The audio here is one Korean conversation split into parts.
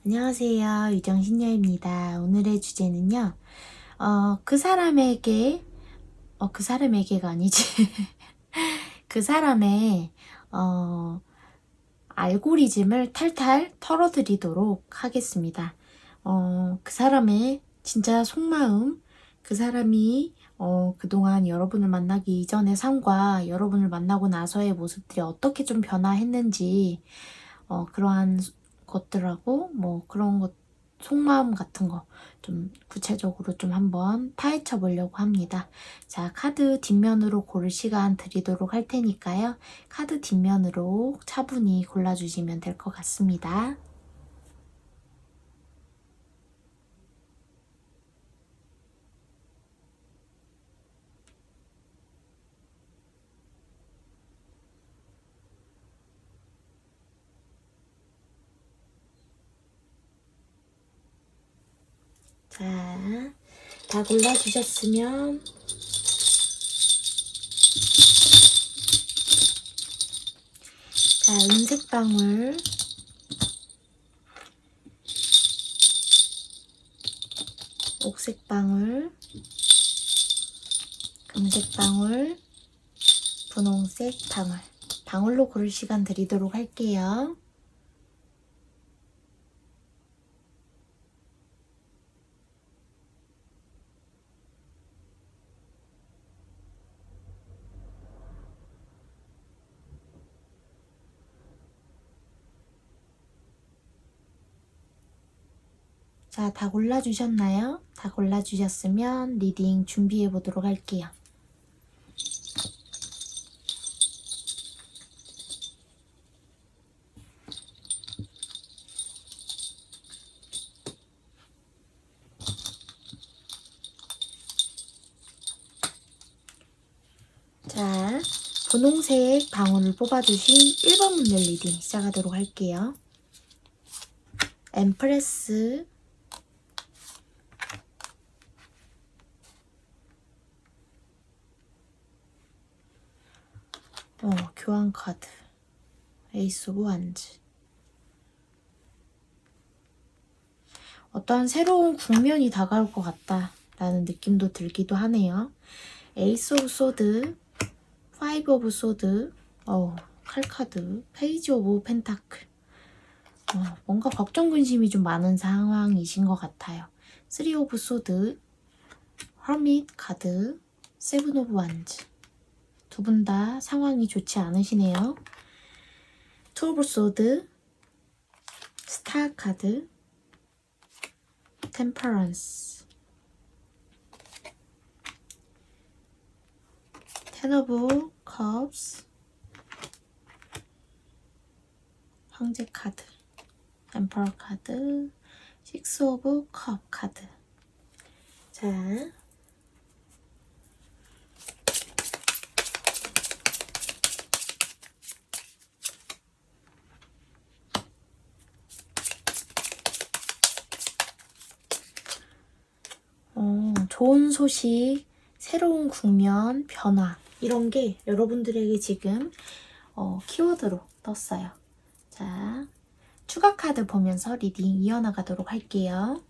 안녕하세요. 유정신녀입니다. 오늘의 주제는요. 그 사람에게 그 사람에게가 아니지. 그 사람의 알고리즘을 탈탈 털어드리도록 하겠습니다. 그 사람의 진짜 속마음, 그 사람이 그동안 여러분을 만나기 이전의 삶과 여러분을 만나고 나서의 모습들이 어떻게 좀 변화했는지 그러한 것들하고 뭐 그런 것 속마음 같은 거 좀 구체적으로 좀 한번 파헤쳐 보려고 합니다. 자, 카드 뒷면으로 고를 시간 드리도록 할 테니까요. 카드 뒷면으로 차분히 골라주시면 될 것 같습니다. 자, 다 골라주셨으면 자, 은색 방울, 옥색 방울, 금색 방울, 분홍색 방울. 방울로 고를 시간 드리도록 할게요. 자, 다 골라주셨나요? 다 골라주셨으면 리딩 준비해 보도록 할게요. 자, 분홍색 방울을 뽑아주신 1번 분들 리딩 시작하도록 할게요. 엠프레스, 교환 카드, 에이스 오브 완즈. 어떤 새로운 국면이 다가올 것 같다라는 느낌도 들기도 하네요. 에이스 오브 소드, 파이브 오브 소드, 칼카드, 페이지 오브 펜타클. 뭔가 걱정 근심이 좀 많은 상황이신 것 같아요. 3 오브 소드, 허밋 카드, 세븐 오브 완즈. 두 분 다 상황이 좋지 않으시네요. 2 오브 소드, 스타 카드, 템퍼런스, 10 오브 컵스, 황제 카드, 엠퍼러 카드, 6 오브 컵 카드. 자, 좋은 소식, 새로운 국면, 변화 이런 게 여러분들에게 지금 키워드로 떴어요. 자, 추가 카드 보면서 리딩 이어나가도록 할게요.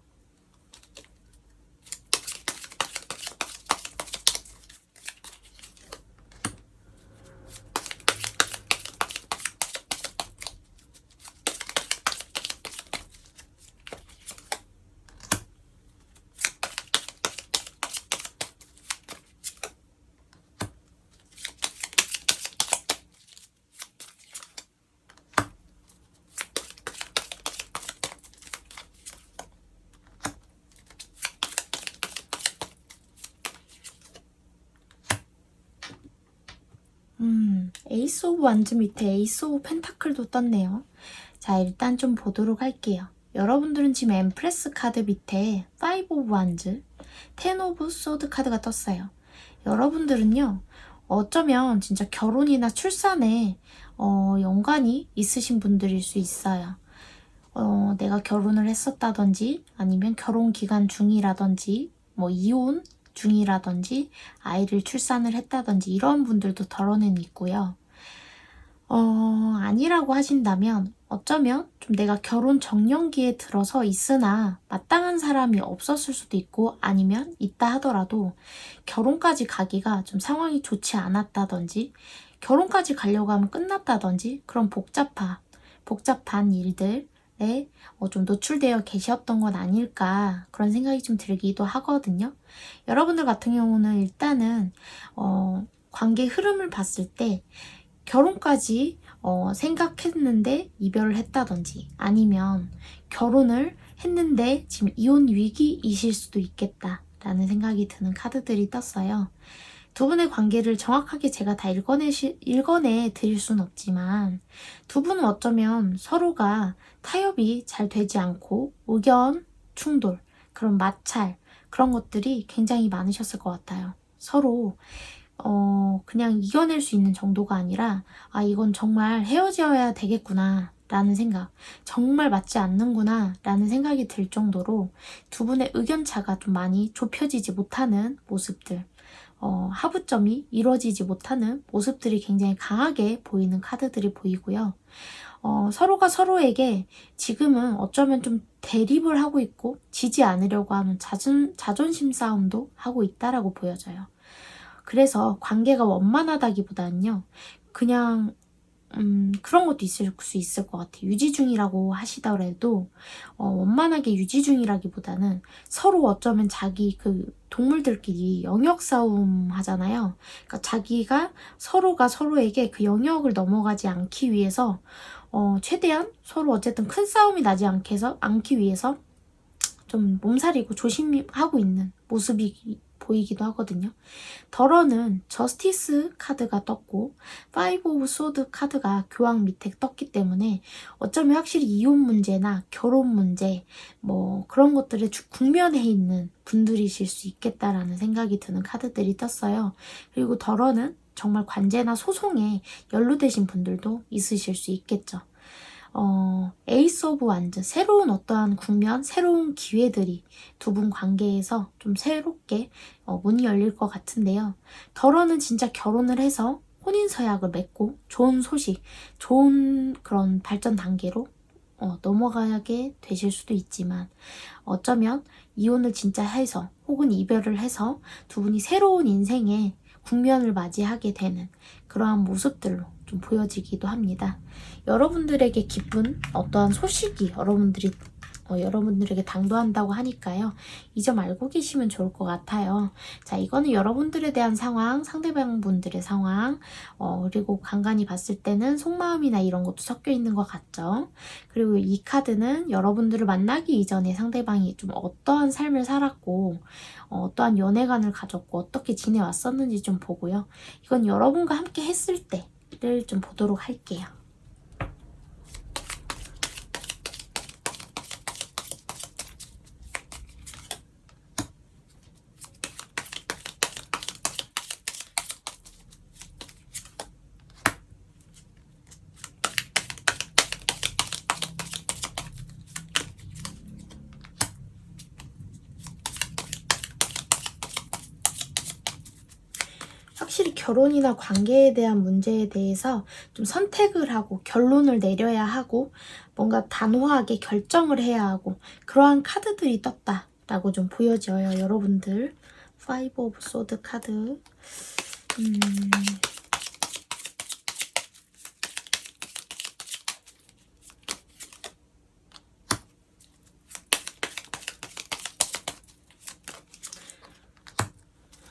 에이스 오브 완즈 밑에 에이스 오브 펜타클도 떴네요. 자, 일단 좀 보도록 할게요. 여러분들은 지금 엠프레스 카드 밑에 5 오브 완즈, 10 오브 소드 카드가 떴어요. 여러분들은요, 어쩌면 진짜 결혼이나 출산에 연관이 있으신 분들일 수 있어요. 내가 결혼을 했었다든지 아니면 결혼 기간 중이라든지 뭐 이혼 중이라든지 아이를 출산을 했다든지 이런 분들도 덜어는 있고요. 아니라고 하신다면 어쩌면 좀 내가 결혼 정년기에 들어서 있으나 마땅한 사람이 없었을 수도 있고, 아니면 있다 하더라도 결혼까지 가기가 좀 상황이 좋지 않았다든지, 결혼까지 가려고 하면 끝났다든지, 그런 복잡한 일들에 좀 노출되어 계셨던 건 아닐까, 그런 생각이 좀 들기도 하거든요. 여러분들 같은 경우는 일단은 관계 흐름을 봤을 때 결혼까지 생각했는데 이별을 했다든지, 아니면 결혼을 했는데 지금 이혼 위기이실 수도 있겠다라는 생각이 드는 카드들이 떴어요. 두 분의 관계를 정확하게 제가 다 읽어내 드릴 순 없지만, 두 분은 어쩌면 서로가 타협이 잘 되지 않고 의견 충돌, 그런 마찰, 그런 것들이 굉장히 많으셨을 것 같아요. 서로 그냥 이겨낼 수 있는 정도가 아니라, 이건 정말 헤어져야 되겠구나 라는 생각, 정말 맞지 않는구나 라는 생각이 들 정도로 두 분의 의견차가 좀 많이 좁혀지지 못하는 모습들, 하부점이 이루어지지 못하는 모습들이 굉장히 강하게 보이는 카드들이 보이고요. 서로가 서로에게 지금은 어쩌면 좀 대립을 하고 있고, 지지 않으려고 하는 자존심 싸움도 하고 있다라고 보여져요. 그래서 관계가 원만하다기보다는요, 그냥 그런 것도 있을 수 있을 것 같아요. 유지 중이라고 하시더라도 원만하게 유지 중이라기보다는 서로 어쩌면 자기 그 동물들끼리 영역 싸움 하잖아요. 그러니까 자기가 서로가 서로에게 그 영역을 넘어가지 않기 위해서 최대한 서로 어쨌든 큰 싸움이 나지 않기 위해서 좀 몸살이고 조심하고 있는 모습이 보이기도 하거든요. 덜어는 저스티스 카드가 떴고 파이브 오브 소드 카드가 교황 밑에 떴기 때문에 어쩌면 확실히 이혼 문제나 결혼 문제 뭐 그런 것들에 국면에 있는 분들이실 수 있겠다라는 생각이 드는 카드들이 떴어요. 그리고 덜어는 정말 관제나 소송에 연루되신 분들도 있으실 수 있겠죠. 에이스 오브 완즈, 새로운 어떠한 국면, 새로운 기회들이 두 분 관계에서 좀 새롭게 문이 열릴 것 같은데요. 덜어는 진짜 결혼을 해서 혼인서약을 맺고 좋은 소식, 좋은 그런 발전 단계로 넘어가게 되실 수도 있지만, 어쩌면 이혼을 진짜 해서 혹은 이별을 해서 두 분이 새로운 인생의 국면을 맞이하게 되는 그러한 모습들로 좀 보여지기도 합니다. 여러분들에게 기쁜 어떠한 소식이 여러분들에게 당도한다고 하니까요. 이 점 알고 계시면 좋을 것 같아요. 자, 이거는 여러분들에 대한 상황, 상대방 분들의 상황, 그리고 간간히 봤을 때는 속마음이나 이런 것도 섞여 있는 것 같죠. 그리고 이 카드는 여러분들을 만나기 이전에 상대방이 좀 어떠한 삶을 살았고, 어떠한 연애관을 가졌고, 어떻게 지내왔었는지 좀 보고요. 이건 여러분과 함께 했을 때를 좀 보도록 할게요. 확실히 결혼이나 관계에 대한 문제에 대해서 좀 선택을 하고 결론을 내려야 하고 뭔가 단호하게 결정을 해야 하고 그러한 카드들이 떴다라고 좀 보여져요. 여러분들 파이브 오브 소드 카드.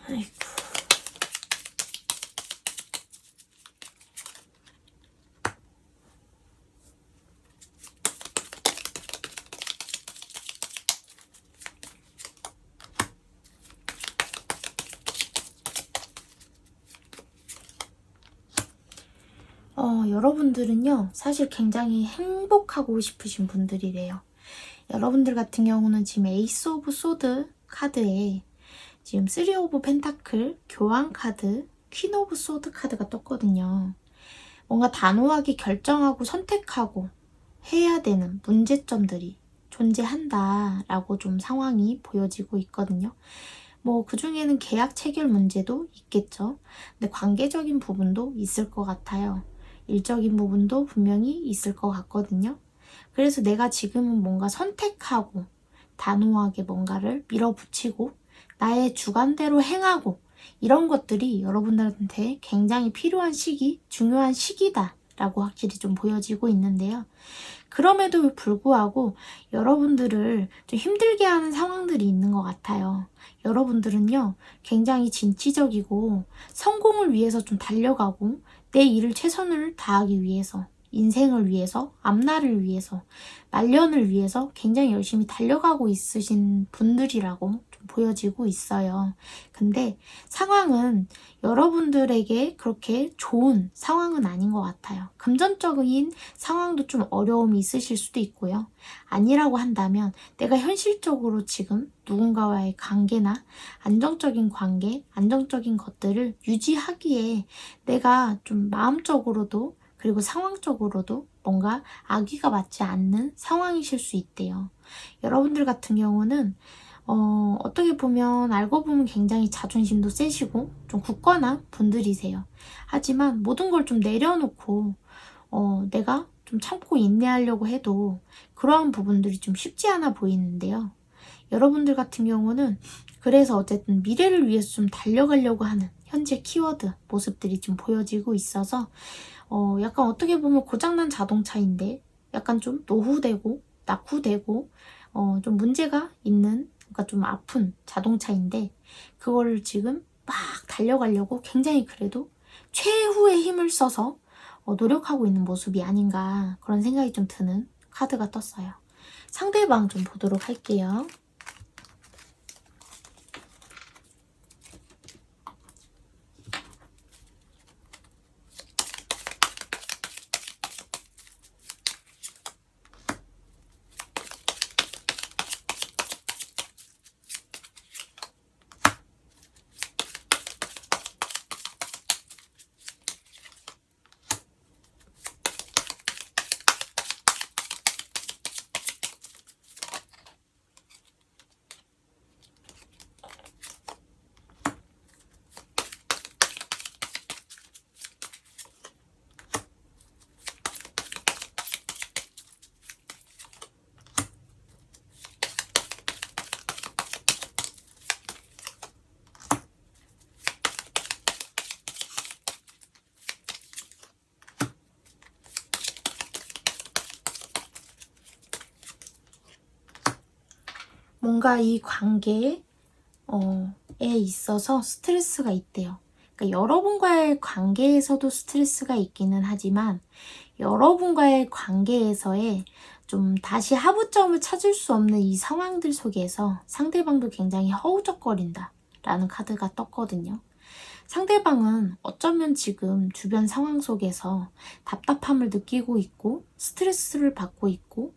아이고. 여러분들은요, 사실 굉장히 행복하고 싶으신 분들이래요. 여러분들 같은 경우는 지금 에이스 오브 소드 카드에 지금 3 오브 펜타클, 교황 카드, 퀸 오브 소드 카드가 떴거든요. 뭔가 단호하게 결정하고 선택하고 해야 되는 문제점들이 존재한다라고 좀 상황이 보여지고 있거든요. 뭐 그중에는 계약 체결 문제도 있겠죠. 근데 관계적인 부분도 있을 것 같아요. 일적인 부분도 분명히 있을 것 같거든요. 그래서 내가 지금은 뭔가 선택하고 단호하게 뭔가를 밀어붙이고 나의 주관대로 행하고 이런 것들이 여러분들한테 굉장히 필요한 시기, 중요한 시기다 라고 확실히 좀 보여지고 있는데요. 그럼에도 불구하고 여러분들을 좀 힘들게 하는 상황들이 있는 것 같아요. 여러분들은요, 굉장히 진취적이고 성공을 위해서 좀 달려가고 내 일을 최선을 다하기 위해서, 인생을 위해서, 앞날을 위해서, 말년을 위해서 굉장히 열심히 달려가고 있으신 분들이라고 좀 보여지고 있어요. 근데 상황은 여러분들에게 그렇게 좋은 상황은 아닌 것 같아요. 금전적인 상황도 좀 어려움이 있으실 수도 있고요. 아니라고 한다면 내가 현실적으로 지금 누군가와의 관계나 안정적인 관계, 안정적인 것들을 유지하기에 내가 좀 마음적으로도 그리고 상황적으로도 뭔가 아기가 맞지 않는 상황이실 수 있대요. 여러분들 같은 경우는 어떻게 보면 알고 보면 굉장히 자존심도 세시고 좀 굳건한 분들이세요. 하지만 모든 걸 좀 내려놓고 내가 좀 참고 인내하려고 해도 그러한 부분들이 좀 쉽지 않아 보이는데요. 여러분들 같은 경우는 그래서 어쨌든 미래를 위해서 좀 달려가려고 하는 현재 키워드 모습들이 좀 보여지고 있어서 약간 어떻게 보면 고장난 자동차인데 약간 좀 노후되고 낙후되고 좀 문제가 있는 그러니까 좀 아픈 자동차인데 그거를 지금 막 달려가려고 굉장히 그래도 최후의 힘을 써서 노력하고 있는 모습이 아닌가 그런 생각이 좀 드는 카드가 떴어요. 상대방 좀 보도록 할게요. 뭔가 이 관계에 있어서 스트레스가 있대요. 그러니까 여러분과의 관계에서도 스트레스가 있기는 하지만 여러분과의 관계에서의 좀 다시 하부점을 찾을 수 없는 이 상황들 속에서 상대방도 굉장히 허우적거린다 라는 카드가 떴거든요. 상대방은 어쩌면 지금 주변 상황 속에서 답답함을 느끼고 있고 스트레스를 받고 있고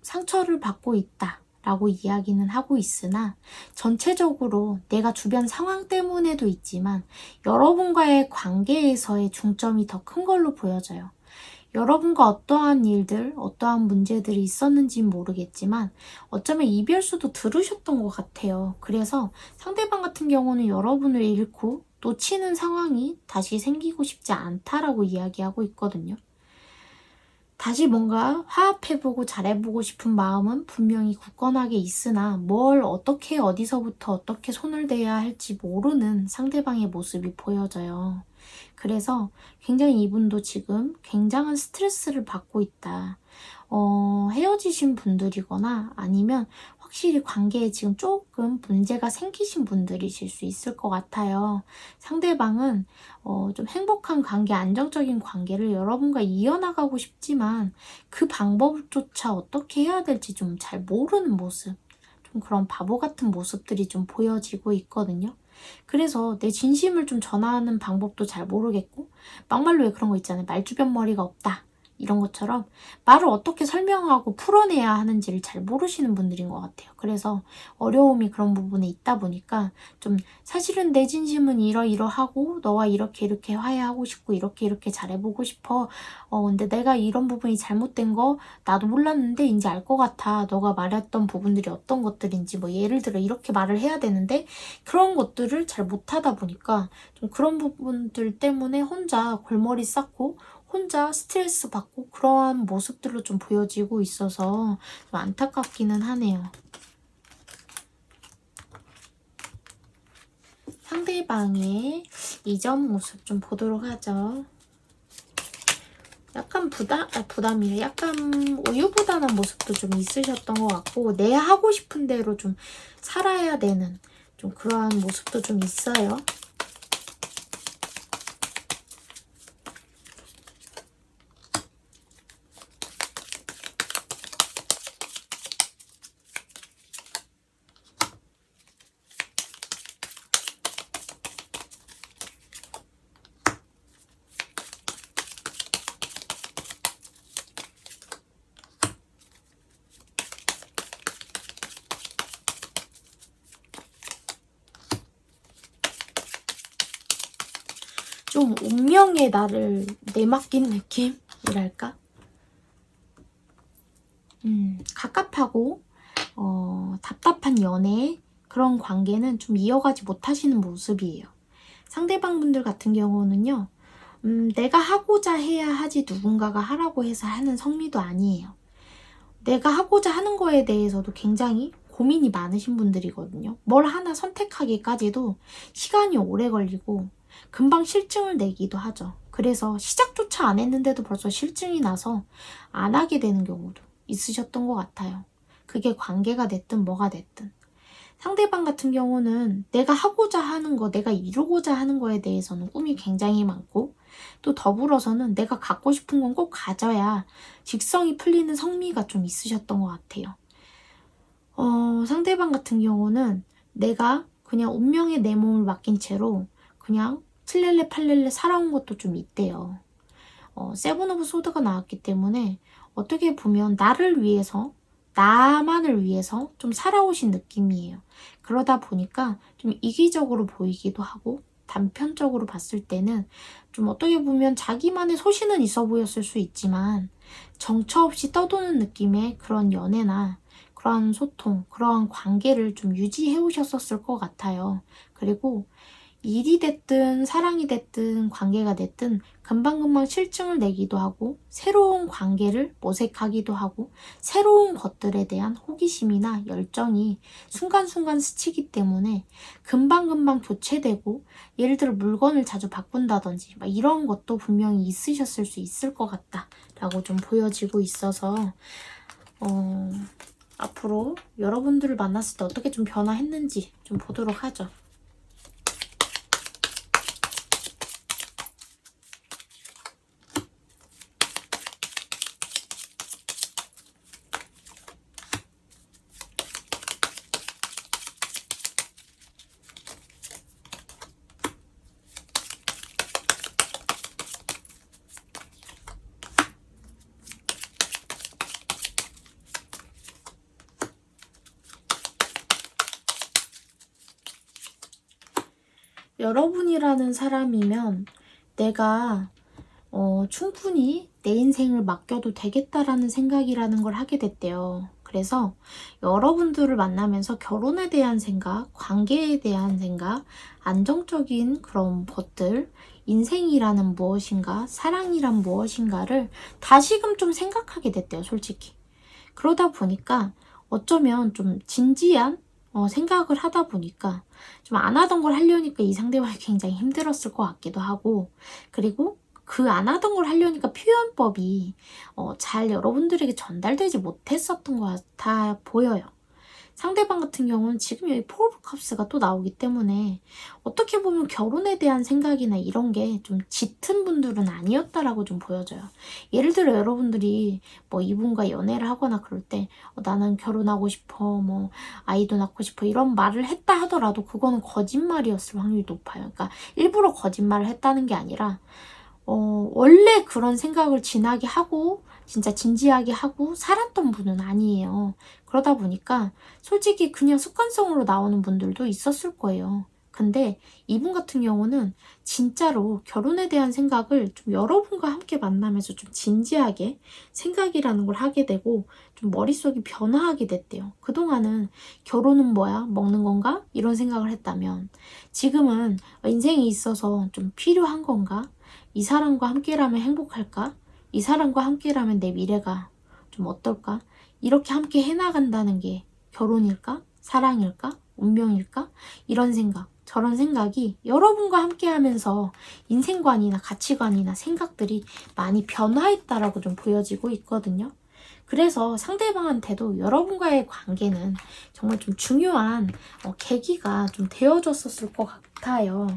상처를 받고 있다 라고 이야기는 하고 있으나 전체적으로 내가 주변 상황 때문에도 있지만 여러분과의 관계에서의 중점이 더 큰 걸로 보여져요. 여러분과 어떠한 일들, 어떠한 문제들이 있었는지는 모르겠지만 어쩌면 이별수도 들으셨던 것 같아요. 그래서 상대방 같은 경우는 여러분을 잃고 놓치는 상황이 다시 생기고 싶지 않다라고 이야기하고 있거든요. 다시 뭔가 화합해보고 잘해보고 싶은 마음은 분명히 굳건하게 있으나 뭘 어떻게 어디서부터 어떻게 손을 대야 할지 모르는 상대방의 모습이 보여져요. 그래서 굉장히 이분도 지금 굉장한 스트레스를 받고 있다. 헤어지신 분들이거나 아니면 확실히 관계에 지금 조금 문제가 생기신 분들이실 수 있을 것 같아요. 상대방은 좀 행복한 관계, 안정적인 관계를 여러분과 이어나가고 싶지만 그 방법조차 어떻게 해야 될지 좀 잘 모르는 모습, 좀 그런 바보 같은 모습들이 좀 보여지고 있거든요. 그래서 내 진심을 좀 전하는 방법도 잘 모르겠고 막말로 왜 그런 거 있잖아요. 말주변 머리가 없다 이런 것처럼 말을 어떻게 설명하고 풀어내야 하는지를 잘 모르시는 분들인 것 같아요. 그래서 어려움이 그런 부분에 있다 보니까 좀 사실은 내 진심은 이러이러하고 너와 이렇게 화해하고 싶고 이렇게 잘해보고 싶어. 근데 내가 이런 부분이 잘못된 거 나도 몰랐는데 이제 알 것 같아. 너가 말했던 부분들이 어떤 것들인지 뭐 예를 들어 이렇게 말을 해야 되는데 그런 것들을 잘 못하다 보니까 좀 그런 부분들 때문에 혼자 골머리 쌓고 혼자 스트레스 받고 그러한 모습들로 좀 보여지고 있어서 좀 안타깝기는 하네요. 상대방의 이전 모습 좀 보도록 하죠. 약간 부담이래. 약간 우유부단한 모습도 좀 있으셨던 것 같고 내 하고 싶은 대로 좀 살아야 되는 좀 그러한 모습도 좀 있어요. 좀 운명의 나를 내맡긴 느낌이랄까? 갑갑하고 답답한 연애 그런 관계는 좀 이어가지 못하시는 모습이에요. 상대방분들 같은 경우는요. 내가 하고자 해야 하지 누군가가 하라고 해서 하는 성미도 아니에요. 내가 하고자 하는 거에 대해서도 굉장히 고민이 많으신 분들이거든요. 뭘 하나 선택하기까지도 시간이 오래 걸리고 금방 실증을 내기도 하죠. 그래서 시작조차 안 했는데도 벌써 실증이 나서 안 하게 되는 경우도 있으셨던 것 같아요. 그게 관계가 됐든 뭐가 됐든. 상대방 같은 경우는 내가 하고자 하는 거, 내가 이루고자 하는 거에 대해서는 꿈이 굉장히 많고 또 더불어서는 내가 갖고 싶은 건 꼭 가져야 직성이 풀리는 성미가 좀 있으셨던 것 같아요. 상대방 같은 경우는 내가 그냥 운명에 내 몸을 맡긴 채로 그냥 칠렐레 팔렐레 살아온 것도 좀 있대요. 세븐 오브 소드가 나왔기 때문에 어떻게 보면 나를 위해서 나만을 위해서 좀 살아오신 느낌이에요. 그러다 보니까 좀 이기적으로 보이기도 하고 단편적으로 봤을 때는 좀 어떻게 보면 자기만의 소신은 있어 보였을 수 있지만 정처 없이 떠도는 느낌의 그런 연애나 그러한 소통, 그러한 관계를 좀 유지해 오셨었을 것 같아요. 그리고 일이 됐든 사랑이 됐든 관계가 됐든 금방금방 실증을 내기도 하고 새로운 관계를 모색하기도 하고 새로운 것들에 대한 호기심이나 열정이 순간순간 스치기 때문에 금방금방 교체되고 예를 들어 물건을 자주 바꾼다든지 막 이런 것도 분명히 있으셨을 수 있을 것 같다 라고 좀 보여지고 있어서 앞으로 여러분들을 만났을 때 어떻게 좀 변화했는지 좀 보도록 하죠. 여러분이라는 사람이면 내가 충분히 내 인생을 맡겨도 되겠다라는 생각이라는 걸 하게 됐대요. 그래서 여러분들을 만나면서 결혼에 대한 생각, 관계에 대한 생각, 안정적인 그런 것들, 인생이라는 무엇인가, 사랑이란 무엇인가를 다시금 좀 생각하게 됐대요, 솔직히. 그러다 보니까 어쩌면 좀 진지한 생각을 하다 보니까 좀 안 하던 걸 하려니까 이 상대방이 굉장히 힘들었을 것 같기도 하고 그리고 그 안 하던 걸 하려니까 표현법이 잘 여러분들에게 전달되지 못했었던 것 같아 보여요. 상대방 같은 경우는 지금 여기 포 오브 컵스가 또 나오기 때문에 어떻게 보면 결혼에 대한 생각이나 이런 게 좀 짙은 분들은 아니었다라고 좀 보여져요. 예를 들어 여러분들이 뭐 이분과 연애를 하거나 그럴 때 나는 결혼하고 싶어, 뭐 아이도 낳고 싶어 이런 말을 했다 하더라도 그거는 거짓말이었을 확률이 높아요. 그러니까 일부러 거짓말을 했다는 게 아니라 원래 그런 생각을 진하게 하고 진짜 진지하게 하고 살았던 분은 아니에요. 그러다 보니까 솔직히 그냥 습관성으로 나오는 분들도 있었을 거예요. 근데 이분 같은 경우는 진짜로 결혼에 대한 생각을 좀 여러분과 함께 만나면서 좀 진지하게 생각이라는 걸 하게 되고 좀 머릿속이 변화하게 됐대요. 그동안은 결혼은 뭐야? 먹는 건가? 이런 생각을 했다면 지금은 인생이 있어서 좀 필요한 건가? 이 사람과 함께라면 행복할까? 이 사람과 함께라면 내 미래가 좀 어떨까? 이렇게 함께 해나간다는 게 결혼일까? 사랑일까? 운명일까? 이런 생각, 저런 생각이 여러분과 함께 하면서 인생관이나 가치관이나 생각들이 많이 변화했다라고 좀 보여지고 있거든요. 그래서 상대방한테도 여러분과의 관계는 정말 좀 중요한 계기가 좀 되어줬었을 것 같아요.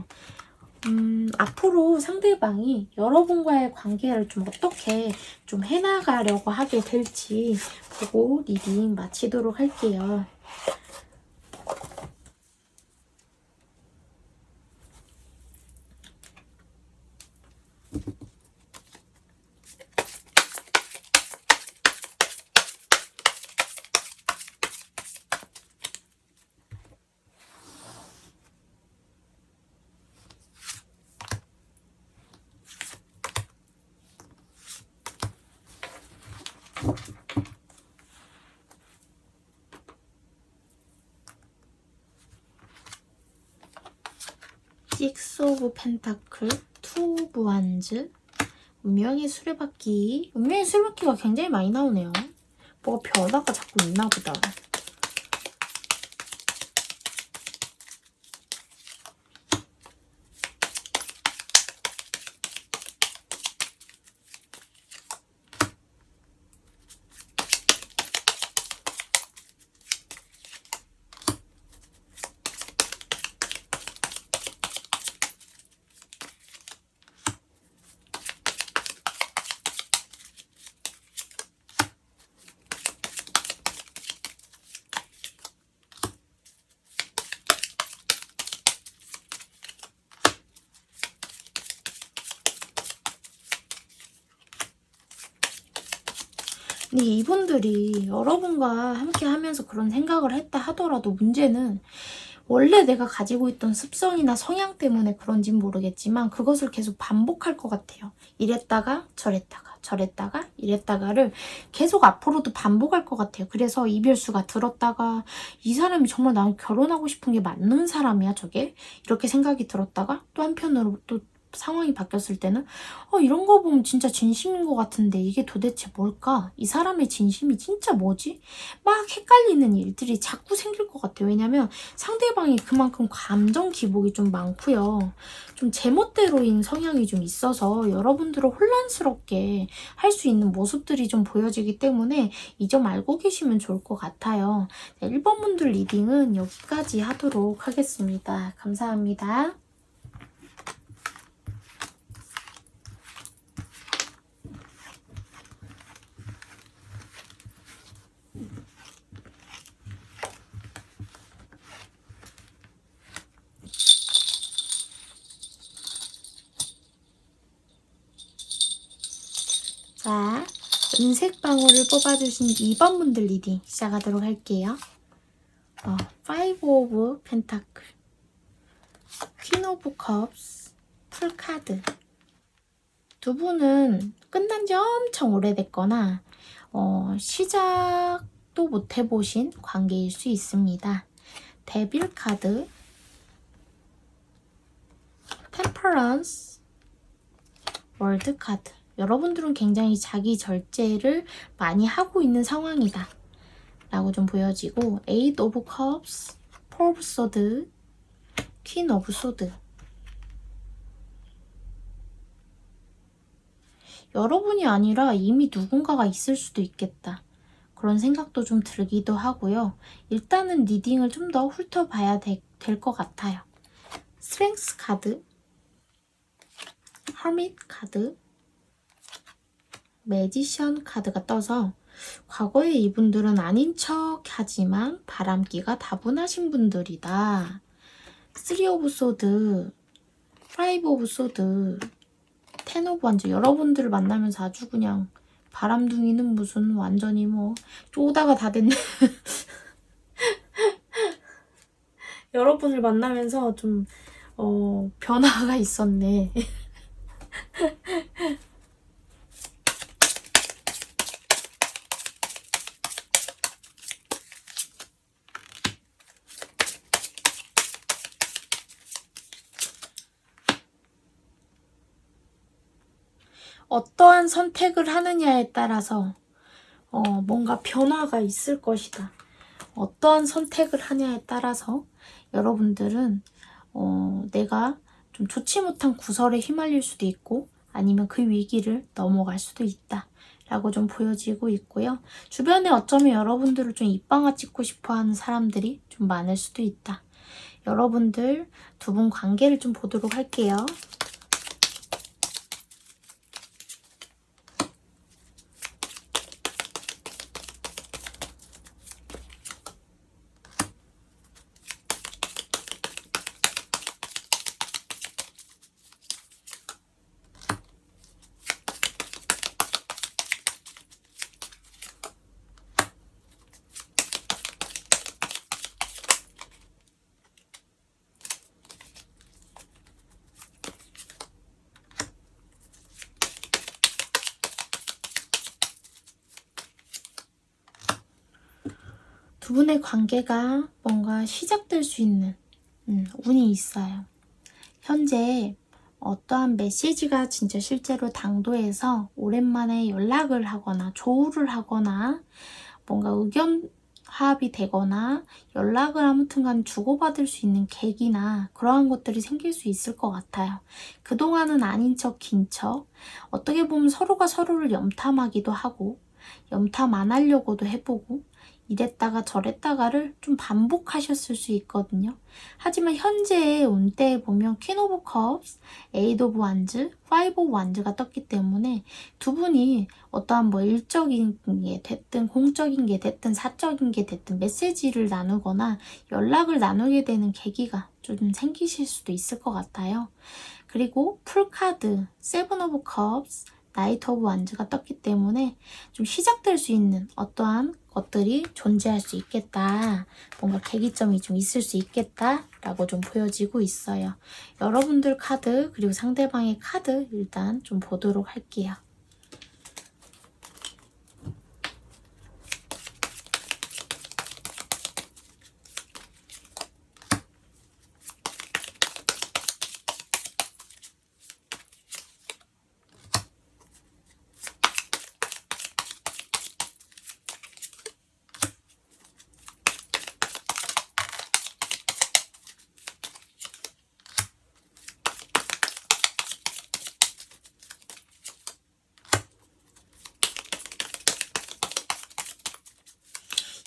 앞으로 상대방이 여러분과의 관계를 좀 어떻게 좀 해나가려고 하게 될지 보고 리딩 마치도록 할게요. 식스 오브 펜타클, 투 오브 완즈, 운명의 수레바퀴. 운명의 수레바퀴가 굉장히 많이 나오네요. 뭐가 변화가 자꾸 있나 보다. 근데 이분들이 여러분과 함께 하면서 그런 생각을 했다 하더라도 문제는 원래 내가 가지고 있던 습성이나 성향 때문에 그런진 모르겠지만 그것을 계속 반복할 것 같아요. 이랬다가 저랬다가 저랬다가 이랬다가를 계속 앞으로도 반복할 것 같아요. 그래서 이별수가 들었다가 이 사람이 정말 나랑 결혼하고 싶은 게 맞는 사람이야 저게? 이렇게 생각이 들었다가 또 한편으로 또 상황이 바뀌었을 때는 이런 거 보면 진짜 진심인 것 같은데 이게 도대체 뭘까? 이 사람의 진심이 진짜 뭐지? 막 헷갈리는 일들이 자꾸 생길 것 같아요. 왜냐면 상대방이 그만큼 감정 기복이 좀 많고요. 좀 제멋대로인 성향이 좀 있어서 여러분들을 혼란스럽게 할 수 있는 모습들이 좀 보여지기 때문에 이 점 알고 계시면 좋을 것 같아요. 1번 분들 리딩은 여기까지 하도록 하겠습니다. 감사합니다. 자, 은색 방울을 뽑아주신 2번 분들 리딩 시작하도록 할게요. 5 오브 펜타클, 퀸 오브 컵스, 풀카드. 두 분은 끝난 지 엄청 오래됐거나 시작도 못 해보신 관계일 수 있습니다. 데빌 카드, 템퍼런스, 월드 카드. 여러분들은 굉장히 자기 절제를 많이 하고 있는 상황이다 라고 좀 보여지고, 8 오브 컵스, 4 오브 소드, 퀸 오브 소드. 여러분이 아니라 이미 누군가가 있을 수도 있겠다. 그런 생각도 좀 들기도 하고요. 일단은 리딩을 좀 더 훑어봐야 될 것 같아요. 스트렝스 카드, 허밋 카드, 매지션 카드가 떠서 과거에 이분들은 아닌 척 하지만 바람기가 다분하신 분들이다. 3 오브 소드, 5 오브 소드, 텐 오브 완즈. 여러분들을 만나면서 아주 그냥 바람둥이는 무슨 완전히 뭐 쪼다가 다 됐네. 여러분을 만나면서 좀 변화가 있었네. 어떠한 선택을 하느냐에 따라서 뭔가 변화가 있을 것이다. 어떠한 선택을 하냐에 따라서 여러분들은 내가 좀 좋지 못한 구설에 휘말릴 수도 있고 아니면 그 위기를 넘어갈 수도 있다 라고 좀 보여지고 있고요. 주변에 어쩌면 여러분들을 좀 입방아 찍고 싶어하는 사람들이 좀 많을 수도 있다. 여러분들 두 분 관계를 좀 보도록 할게요. 두 분의 관계가 뭔가 시작될 수 있는 운이 있어요. 현재 어떠한 메시지가 진짜 실제로 당도해서 오랜만에 연락을 하거나 조우를 하거나 뭔가 의견 화합이 되거나 연락을 아무튼간 주고받을 수 있는 계기나 그러한 것들이 생길 수 있을 것 같아요. 그동안은 아닌 척 긴 척 어떻게 보면 서로가 서로를 염탐하기도 하고 염탐 안 하려고도 해보고 이랬다가 저랬다가를 좀 반복하셨을 수 있거든요. 하지만 현재의 운대에 보면 퀸 오브 컵스, 에이드 오브 완즈, 파이브 오브 완즈가 떴기 때문에 두 분이 어떠한 뭐 일적인 게 됐든 공적인 게 됐든 사적인 게 됐든 메시지를 나누거나 연락을 나누게 되는 계기가 좀 생기실 수도 있을 것 같아요. 그리고 풀카드, 세븐 오브 컵스, 나이트 오브 완즈가 떴기 때문에 좀 시작될 수 있는 어떠한 것들이 존재할 수 있겠다. 뭔가 계기점이 좀 있을 수 있겠다 라고 좀 보여지고 있어요. 여러분들 카드 그리고 상대방의 카드 일단 좀 보도록 할게요.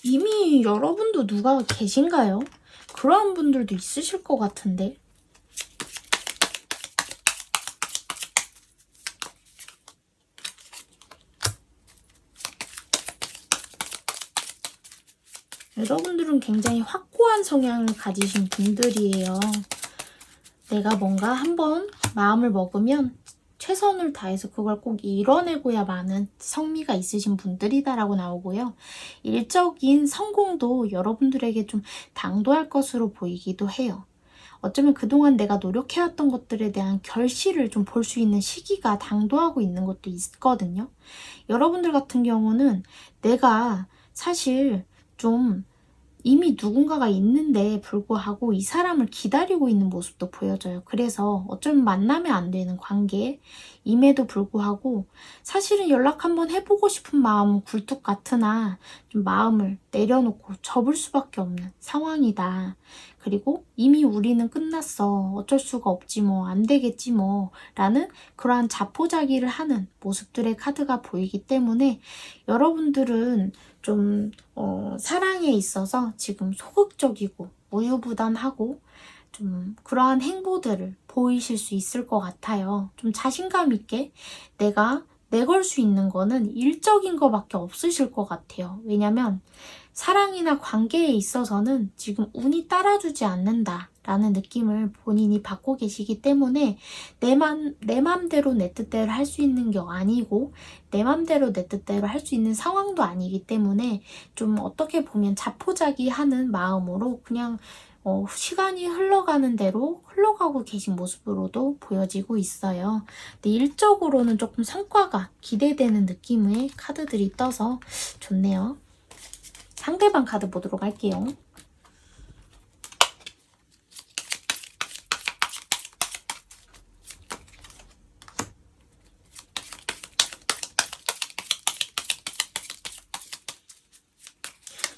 이미 여러분도 누가 계신가요? 그러한 분들도 있으실 것 같은데. 여러분들은 굉장히 확고한 성향을 가지신 분들이에요. 내가 뭔가 한번 마음을 먹으면 최선을 다해서 그걸 꼭 이뤄내고야마는 성미가 있으신 분들이다라고 나오고요. 일적인 성공도 여러분들에게 좀 당도할 것으로 보이기도 해요. 어쩌면 그동안 내가 노력해왔던 것들에 대한 결실을 좀 볼 수 있는 시기가 당도하고 있는 것도 있거든요. 여러분들 같은 경우는 내가 사실 좀 이미 누군가가 있는데 불구하고 이 사람을 기다리고 있는 모습도 보여져요. 그래서 어쩌면 만나면 안 되는 관계임에도 불구하고 사실은 연락 한번 해보고 싶은 마음은 굴뚝 같으나 좀 마음을 내려놓고 접을 수밖에 없는 상황이다. 그리고 이미 우리는 끝났어. 어쩔 수가 없지 뭐. 안 되겠지 뭐. 라는 그러한 자포자기를 하는 모습들의 카드가 보이기 때문에 여러분들은 좀 사랑에 있어서 지금 소극적이고 우유부단하고 좀 그러한 행보들을 보이실 수 있을 것 같아요. 좀 자신감 있게 내가 내걸 수 있는 거는 일적인 거밖에 없으실 것 같아요. 왜냐면 사랑이나 관계에 있어서는 지금 운이 따라주지 않는다 라는 느낌을 본인이 받고 계시기 때문에 내 맘대로 내 뜻대로 할 수 있는 게 아니고 내 맘대로 내 뜻대로 할 수 있는 상황도 아니기 때문에 좀 어떻게 보면 자포자기하는 마음으로 그냥 시간이 흘러가는 대로 흘러가고 계신 모습으로도 보여지고 있어요. 근데 일적으로는 조금 성과가 기대되는 느낌의 카드들이 떠서 좋네요. 상대방 카드 보도록 할게요.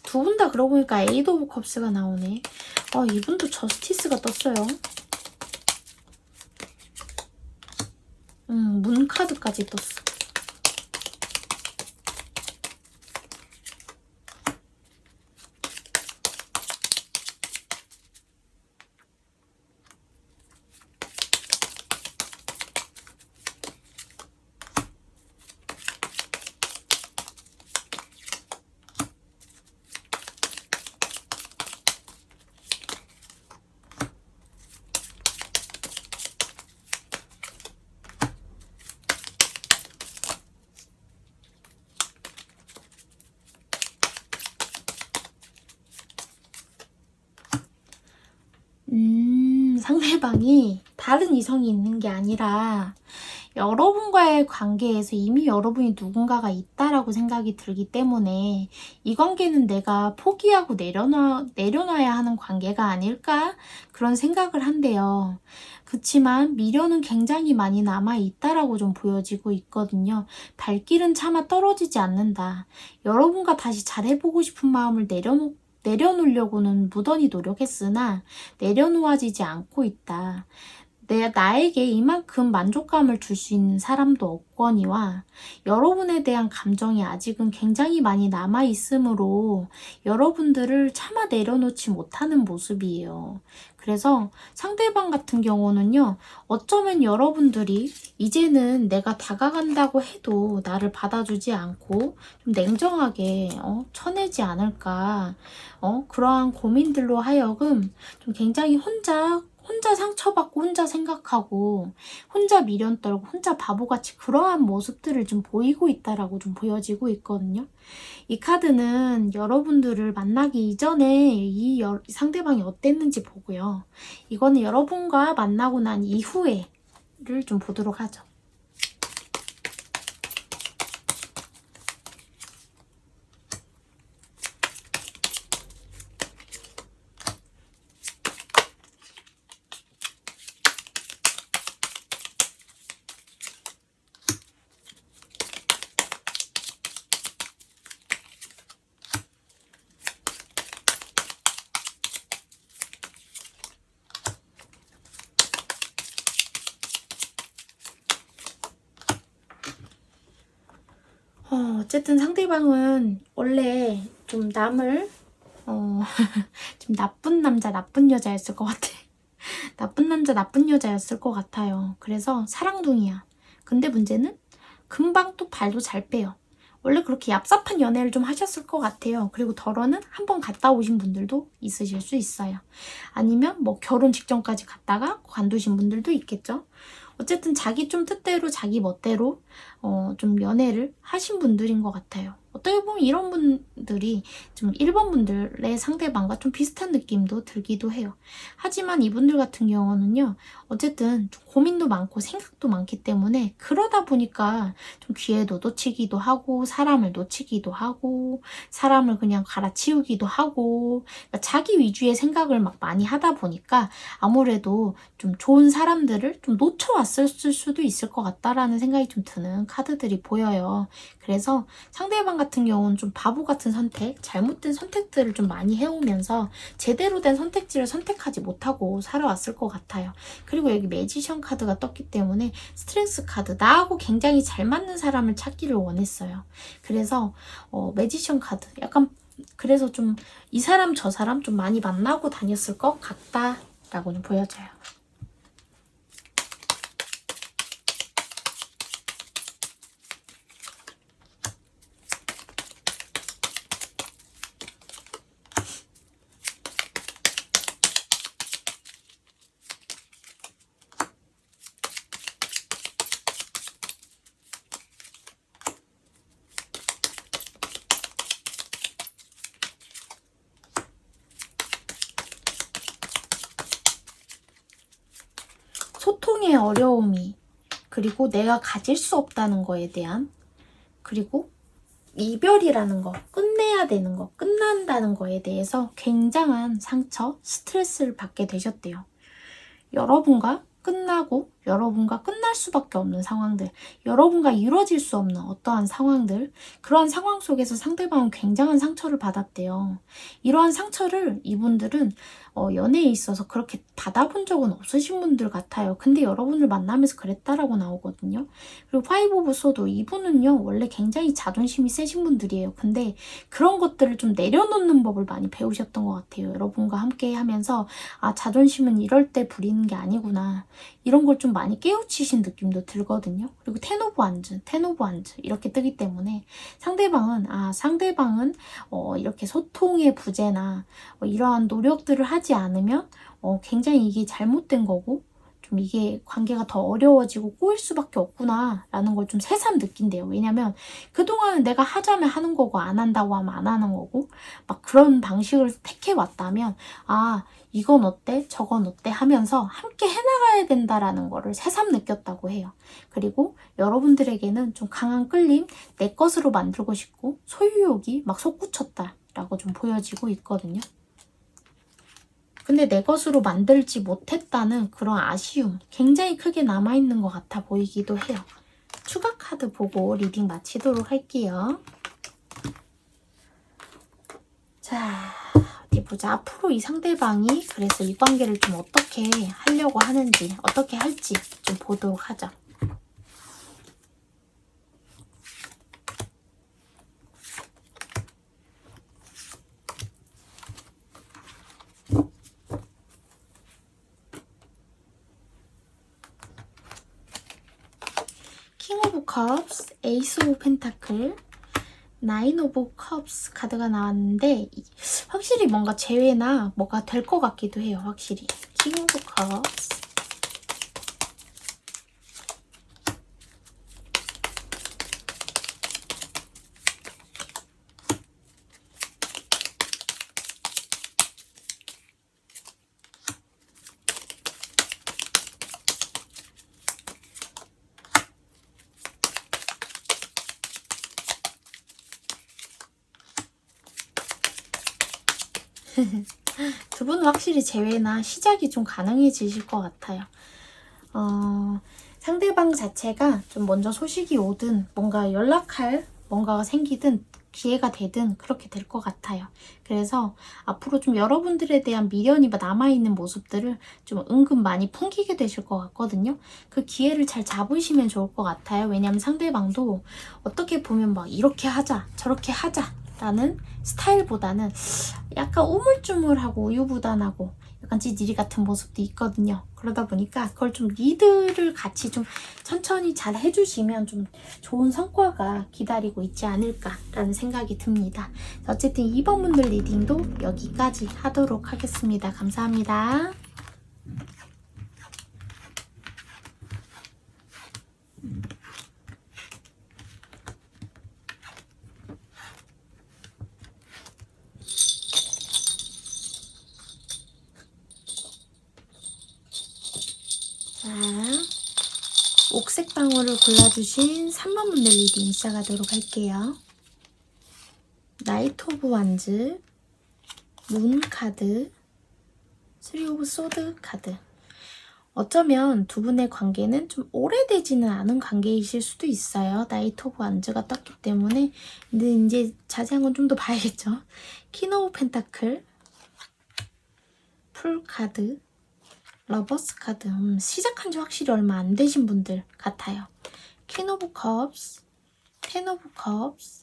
두 분 다 그러고 보니까 에이드 오브 컵스가 나오네. 이분도 저스티스가 떴어요. 문 카드까지 떴어. 상대방이 다른 이성이 있는 게 아니라 여러분과의 관계에서 이미 여러분이 누군가가 있다라고 생각이 들기 때문에 이 관계는 내가 포기하고 내려놔야 하는 관계가 아닐까? 그런 생각을 한대요. 그치만 미련은 굉장히 많이 남아있다라고 좀 보여지고 있거든요. 발길은 차마 떨어지지 않는다. 여러분과 다시 잘해보고 싶은 마음을 내려놓으려고는 무던히 노력했으나 내려놓아지지 않고 있다. 나에게 이만큼 만족감을 줄 수 있는 사람도 없거니와 여러분에 대한 감정이 아직은 굉장히 많이 남아있으므로 여러분들을 차마 내려놓지 못하는 모습이에요. 그래서 상대방 같은 경우는요, 어쩌면 여러분들이 이제는 내가 다가간다고 해도 나를 받아주지 않고 좀 냉정하게 쳐내지 않을까, 그러한 고민들로 하여금 좀 굉장히 혼자 상처받고 혼자 생각하고 혼자 미련 떨고 혼자 바보같이 그러한 모습들을 좀 보이고 있다라고 좀 보여지고 있거든요. 이 카드는 여러분들을 만나기 이전에 이 상대방이 어땠는지 보고요. 이거는 여러분과 만나고 난 이후에를 좀 보도록 하죠. 어쨌든 상대방은 원래 좀 남을 좀 나쁜 남자, 나쁜 여자였을 것 같아. 나쁜 남자, 나쁜 여자였을 것 같아요. 그래서 사랑둥이야. 근데 문제는 금방 또 발도 잘 빼요. 원래 그렇게 얍삽한 연애를 좀 하셨을 것 같아요. 그리고 덜어는 한번 갔다 오신 분들도 있으실 수 있어요. 아니면 뭐 결혼 직전까지 갔다가 관두신 분들도 있겠죠. 어쨌든 자기 좀 뜻대로 자기 멋대로 좀 연애를 하신 분들인 것 같아요. 어떻게 보면 이런 분들이 좀 1번 분들의 상대방과 좀 비슷한 느낌도 들기도 해요. 하지만 이분들 같은 경우는요, 어쨌든 좀 고민도 많고 생각도 많기 때문에 그러다 보니까 좀 기회도 놓치기도 하고 사람을 놓치기도 하고 사람을 그냥 갈아치우기도 하고 그러니까 자기 위주의 생각을 막 많이 하다 보니까 아무래도 좀 좋은 사람들을 좀 놓쳐왔을 수도 있을 것 같다라는 생각이 좀 드는 카드들이 보여요. 그래서 상대방 같은 경우는 좀 바보 같은 선택, 잘못된 선택들을 좀 많이 해오면서 제대로 된 선택지를 선택하지 못하고 살아왔을 것 같아요. 그리고 여기 매지션 카드가 떴기 때문에 스트렝스 카드, 나하고 굉장히 잘 맞는 사람을 찾기를 원했어요. 그래서 매지션 카드, 약간 그래서 좀 이 사람 저 사람 좀 많이 만나고 다녔을 것 같다라고는 보여져요. 삶의 어려움이, 그리고 내가 가질 수 없다는 거에 대한, 그리고 이별이라는 거, 끝내야 되는 거, 끝난다는 거에 대해서 굉장한 상처, 스트레스를 받게 되셨대요. 여러분과 끝나고 여러분과 끝날 수밖에 없는 상황들, 여러분과 이루어질 수 없는 어떠한 상황들, 그러한 상황 속에서 상대방은 굉장한 상처를 받았대요. 이러한 상처를 이분들은 연애에 있어서 그렇게 받아본 적은 없으신 분들 같아요. 근데 여러분을 만나면서 그랬다라고 나오거든요. 그리고 파이브 오브 소드, 이분은요 원래 굉장히 자존심이 세신 분들이에요. 근데 그런 것들을 좀 내려놓는 법을 많이 배우셨던 것 같아요. 여러분과 함께 하면서 아, 자존심은 이럴 때 부리는 게 아니구나, 이런 걸 좀 많이 깨우치신 느낌도 들거든요. 그리고 텐 오브 완즈, 텐 오브 완즈 이렇게 뜨기 때문에 상대방은 이렇게 소통의 부재나 이러한 노력들을 하지 않으면 굉장히 이게 잘못된 거고, 좀 이게 관계가 더 어려워지고 꼬일 수밖에 없구나 라는 걸 좀 새삼 느낀대요. 왜냐면 그동안은 내가 하자면 하는 거고 안 한다고 하면 안 하는 거고 막 그런 방식을 택해왔다면 아, 이건 어때? 저건 어때? 하면서 함께 해나가야 된다라는 거를 새삼 느꼈다고 해요. 그리고 여러분들에게는 좀 강한 끌림, 내 것으로 만들고 싶고 소유욕이 막 솟구쳤다라고 좀 보여지고 있거든요. 근데 내 것으로 만들지 못했다는 그런 아쉬움 굉장히 크게 남아있는 것 같아 보이기도 해요. 추가 카드 보고 리딩 마치도록 할게요. 자, 어디 보자. 앞으로 이 상대방이 그래서 이 관계를 좀 어떻게 하려고 하는지, 어떻게 할지 좀 보도록 하죠. 킹 오브 컵스, 에이스 오브 펜타클, 나인 오브 컵스 카드가 나왔는데 확실히 뭔가 재회나 뭐가 될 것 같기도 해요. 확실히 킹 오브 컵스, 두 분은 확실히 재회나 시작이 좀 가능해지실 것 같아요. 상대방 자체가 좀 먼저 소식이 오든 뭔가 연락할 뭔가가 생기든 기회가 되든 그렇게 될 것 같아요. 그래서 앞으로 좀 여러분들에 대한 미련이 남아있는 모습들을 좀 은근 많이 풍기게 되실 것 같거든요. 그 기회를 잘 잡으시면 좋을 것 같아요. 왜냐하면 상대방도 어떻게 보면 막 이렇게 하자 저렇게 하자 라는 스타일보다는 약간 우물쭈물하고 우유부단하고 약간 찌질이 같은 모습도 있거든요. 그러다 보니까 그걸 좀 리드를 같이 좀 천천히 잘 해주시면 좀 좋은 성과가 기다리고 있지 않을까라는 생각이 듭니다. 어쨌든 2번 분들 리딩도 여기까지 하도록 하겠습니다. 감사합니다. 자, 옥색 방울을 골라주신 3번 분들 리딩 시작하도록 할게요. 나이트 오브 완즈, 문 카드, 3 오브 소드 카드. 어쩌면 두 분의 관계는 좀 오래되지는 않은 관계이실 수도 있어요. 나이트 오브 완즈가 떴기 때문에. 근데 이제 자세한 건 좀 더 봐야겠죠. 퀸 오브 펜타클, 풀 카드, 러버스 카드. 시작한 지 확실히 얼마 안 되신 분들 같아요. 퀸 오브 컵스, 텐 오브 컵스,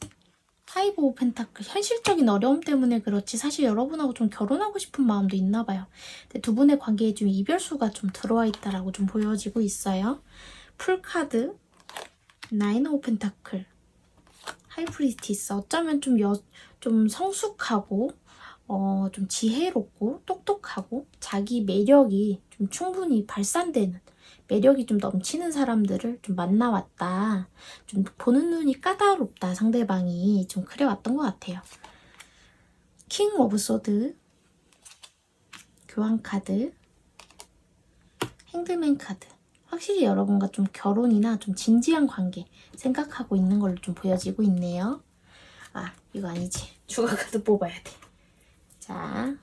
파이브 오브 펜타클. 현실적인 어려움 때문에 그렇지 사실 여러분하고 좀 결혼하고 싶은 마음도 있나 봐요. 근데 두 분의 관계에 좀 이별수가 좀 들어와 있다라고 좀 보여지고 있어요. 풀 카드, 나인 오브 펜타클, 하이프리스티스. 어쩌면 좀 성숙하고 좀 지혜롭고 똑똑하고 자기 매력이 좀 충분히 발산되는, 매력이 좀 넘치는 사람들을 좀 만나왔다. 좀 보는 눈이 까다롭다. 상대방이 좀 그래왔던 것 같아요. 킹 오브 소드, 교환 카드, 핸드맨 카드. 확실히 여러분과 좀 결혼이나 좀 진지한 관계 생각하고 있는 걸로 좀 보여지고 있네요. 아, 이거 아니지. 추가 카드 뽑아야 돼. 자.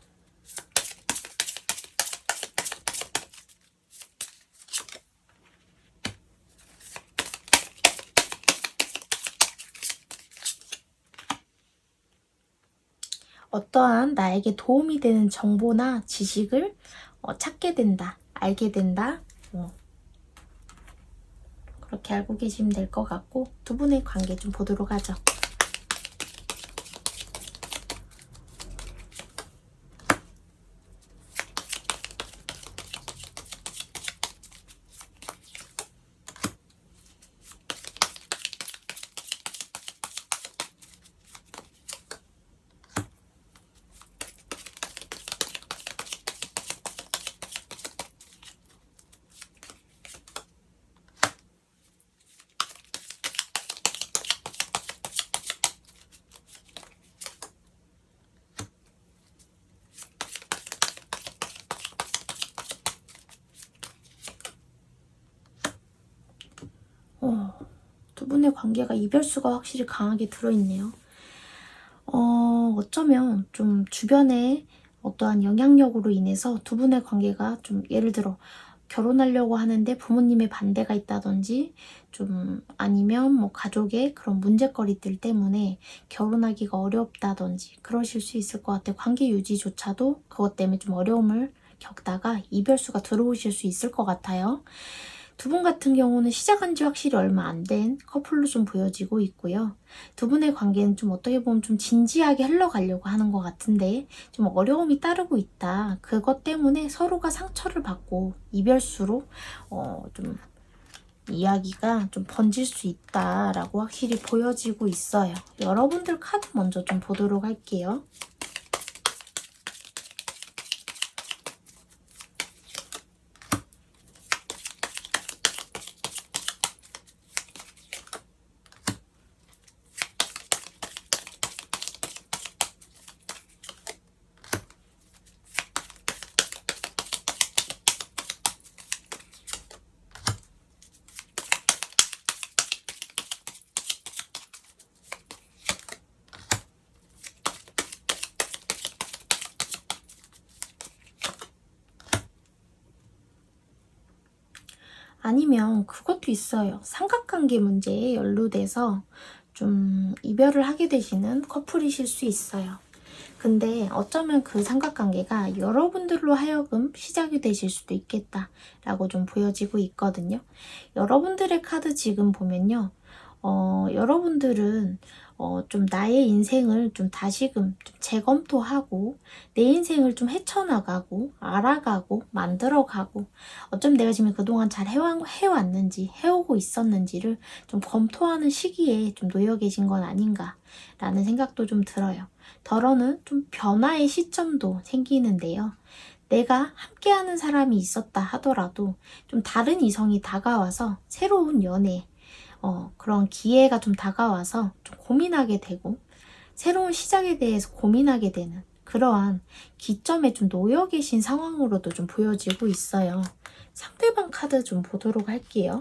어떠한 나에게 도움이 되는 정보나 지식을 찾게 된다, 알게 된다. 그렇게 알고 계시면 될 것 같고, 두 분의 관계 좀 보도록 하죠. 두 분의 관계가 이별수가 확실히 강하게 들어있네요. 어쩌면 좀 주변에 어떠한 영향력으로 인해서 두 분의 관계가 좀 예를 들어 결혼하려고 하는데 부모님의 반대가 있다든지 좀 아니면 뭐 가족의 그런 문제거리들 때문에 결혼하기가 어렵다든지 그러실 수 있을 것 같아요. 관계 유지조차도 그것 때문에 좀 어려움을 겪다가 이별수가 들어오실 수 있을 것 같아요. 두 분 같은 경우는 시작한 지 확실히 얼마 안 된 커플로 좀 보여지고 있고요. 두 분의 관계는 좀 어떻게 보면 좀 진지하게 흘러가려고 하는 것 같은데 좀 어려움이 따르고 있다. 그것 때문에 서로가 상처를 받고 이별수로 좀 이야기가 좀 번질 수 있다라고 확실히 보여지고 있어요. 여러분들 카드 먼저 좀 보도록 할게요. 아니면 그것도 있어요. 삼각관계 문제에 연루돼서 좀 이별을 하게 되시는 커플이실 수 있어요. 근데 어쩌면 그 삼각관계가 여러분들로 하여금 시작이 되실 수도 있겠다라고 좀 보여지고 있거든요. 여러분들의 카드 지금 보면요. 여러분들은 좀 나의 인생을 좀 다시금 좀 재검토하고 내 인생을 좀 헤쳐나가고 알아가고 만들어가고 어쩜 내가 지금 그동안 잘 해왔는지 해오고 있었는지를 좀 검토하는 시기에 좀 놓여 계신 건 아닌가라는 생각도 좀 들어요. 덜어는 좀 변화의 시점도 생기는데요. 내가 함께하는 사람이 있었다 하더라도 좀 다른 이성이 다가와서 새로운 연애 그런 기회가 좀 다가와서 좀 고민하게 되고 새로운 시작에 대해서 고민하게 되는 그러한 기점에 좀 놓여 계신 상황으로도 좀 보여지고 있어요. 상대방 카드 좀 보도록 할게요.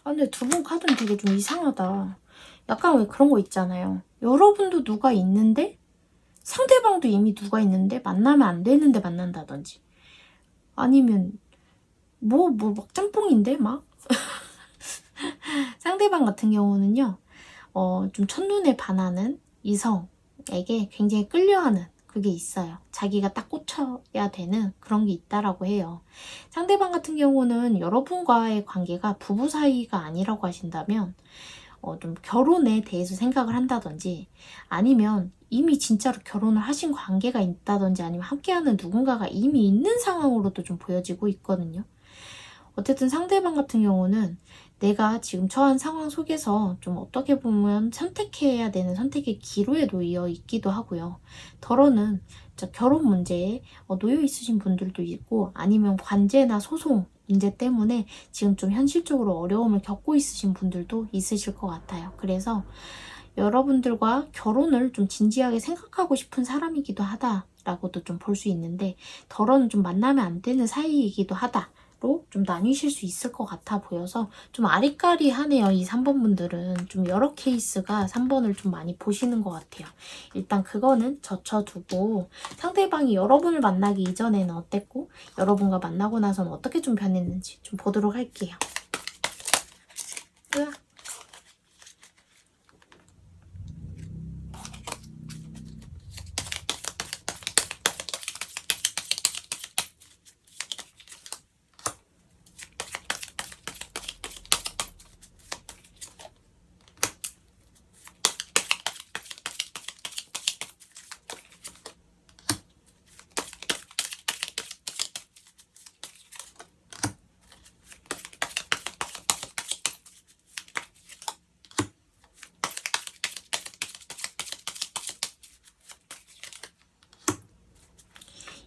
근데 두 분 카드는 되게 좀 이상하다. 약간 왜 그런 거 있잖아요. 여러분도 누가 있는데 상대방도 이미 누가 있는데 만나면 안 되는데 만난다든지 아니면 막 짬뽕인데 막 상대방 같은 경우는요 좀 첫눈에 반하는 이성에게 굉장히 끌려하는 그게 있어요. 자기가 딱 꽂혀야 되는 그런 게 있다라고 해요. 상대방 같은 경우는 여러분과의 관계가 부부 사이가 아니라고 하신다면 좀 결혼에 대해서 생각을 한다든지 아니면 이미 진짜로 결혼을 하신 관계가 있다든지 아니면 함께하는 누군가가 이미 있는 상황으로도 좀 보여지고 있거든요. 어쨌든 상대방 같은 경우는 내가 지금 처한 상황 속에서 좀 어떻게 보면 선택해야 되는 선택의 기로에 놓여 있기도 하고요. 덜어는 결혼 문제에 놓여 있으신 분들도 있고 아니면 관제나 소송 문제 때문에 지금 좀 현실적으로 어려움을 겪고 있으신 분들도 있으실 것 같아요. 그래서 여러분들과 결혼을 좀 진지하게 생각하고 싶은 사람이기도 하다라고도 좀 볼 수 있는데 덜어는 좀 만나면 안 되는 사이이기도 하다. 로 좀 나뉘실 수 있을 것 같아 보여서 좀 아리까리하네요. 이 3번 분들은 좀 여러 케이스가 3번을 좀 많이 보시는 것 같아요. 일단 그거는 젖혀두고 상대방이 여러분을 만나기 이전에는 어땠고 여러분과 만나고 나서는 어떻게 좀 변했는지 좀 보도록 할게요. 으악.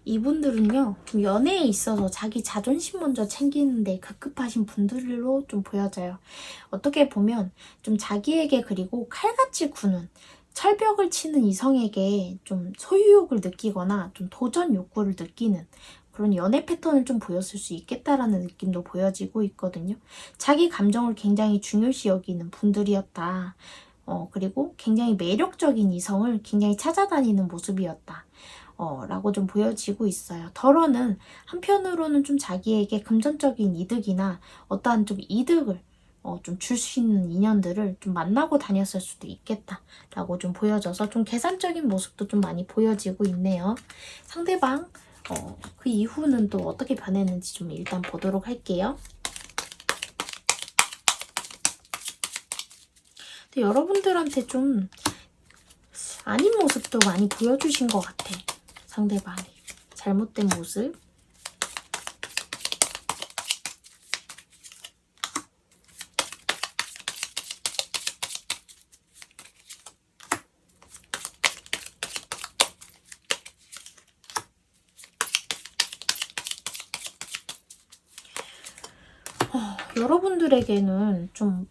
이분들은요, 좀 연애에 있어서 자기 자존심 먼저 챙기는데 급급하신 분들로 좀 보여져요. 어떻게 보면 좀 자기에게 그리고 칼같이 구는 철벽을 치는 이성에게 좀 소유욕을 느끼거나 좀 도전 욕구를 느끼는 그런 연애 패턴을 좀 보였을 수 있겠다라는 느낌도 보여지고 있거든요. 자기 감정을 굉장히 중요시 여기는 분들이었다. 그리고 굉장히 매력적인 이성을 굉장히 찾아다니는 모습이었다. 라고 좀 보여지고 있어요. 덜어는 한편으로는 좀 자기에게 금전적인 이득이나 어떠한 좀 이득을 좀 줄 수 있는 인연들을 좀 만나고 다녔을 수도 있겠다라고 좀 보여져서 좀 계산적인 모습도 좀 많이 보여지고 있네요. 상대방 그 이후는 또 어떻게 변했는지 좀 일단 보도록 할게요. 근데 여러분들한테 좀 아닌 모습도 많이 보여주신 것 같아. 상대방이 잘못된 모습. 여러분들에게는 좀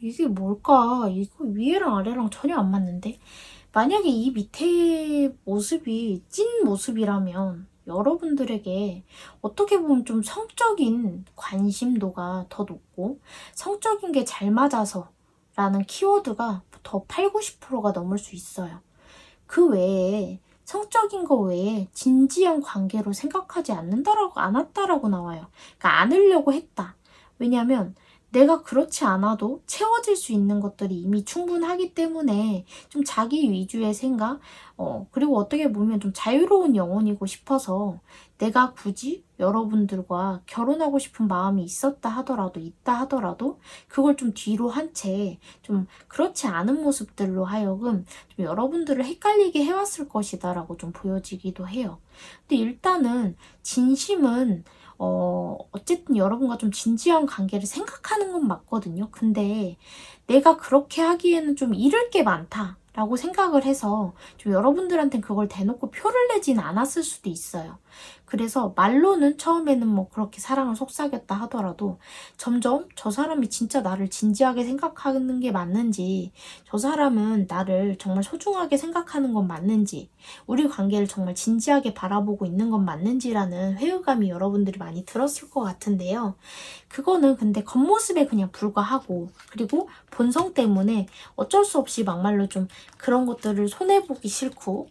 이게 뭘까? 이거 위에랑 아래랑 전혀 안 맞는데? 만약에 이 밑에 모습이 찐 모습이라면 여러분들에게 어떻게 보면 좀 성적인 관심도가 더 높고 성적인 게 잘 맞아서 라는 키워드가 더 8, 90%가 넘을 수 있어요. 그 외에 성적인 거 외에 진지한 관계로 생각하지 않았다라고 나와요. 그러니까 안으려고 했다. 왜냐면 내가 그렇지 않아도 채워질 수 있는 것들이 이미 충분하기 때문에 좀 자기 위주의 생각, 그리고 어떻게 보면 좀 자유로운 영혼이고 싶어서 내가 굳이 여러분들과 결혼하고 싶은 마음이 있다 하더라도 그걸 좀 뒤로 한 채 좀 그렇지 않은 모습들로 하여금 좀 여러분들을 헷갈리게 해왔을 것이다라고 좀 보여지기도 해요. 근데 일단은 진심은 어쨌든 여러분과 좀 진지한 관계를 생각하는 건 맞거든요. 근데 내가 그렇게 하기에는 좀 잃을 게 많다. 라고 생각을 해서 좀 여러분들한테는 그걸 대놓고 표를 내진 않았을 수도 있어요. 그래서 말로는 처음에는 뭐 그렇게 사랑을 속삭였다 하더라도 점점 저 사람이 진짜 나를 진지하게 생각하는 게 맞는지, 저 사람은 나를 정말 소중하게 생각하는 건 맞는지, 우리 관계를 정말 진지하게 바라보고 있는 건 맞는지라는 회의감이 여러분들이 많이 들었을 것 같은데요. 그거는 근데 겉모습에 그냥 불과하고, 그리고 본성 때문에 어쩔 수 없이 막말로 좀 그런 것들을 손해보기 싫고,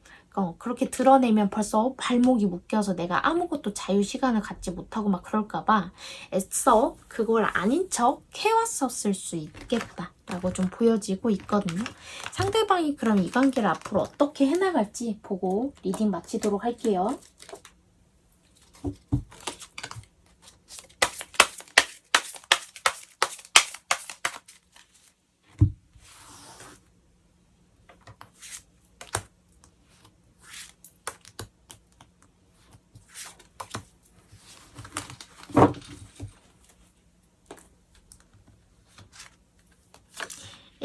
그렇게 드러내면 벌써 발목이 묶여서 내가 아무것도 자유 시간을 갖지 못하고 막 그럴까봐 애써 그걸 아닌 척 해왔었을 수 있겠다라고 좀 보여지고 있거든요. 상대방이 그럼 이 관계를 앞으로 어떻게 해나갈지 보고 리딩 마치도록 할게요.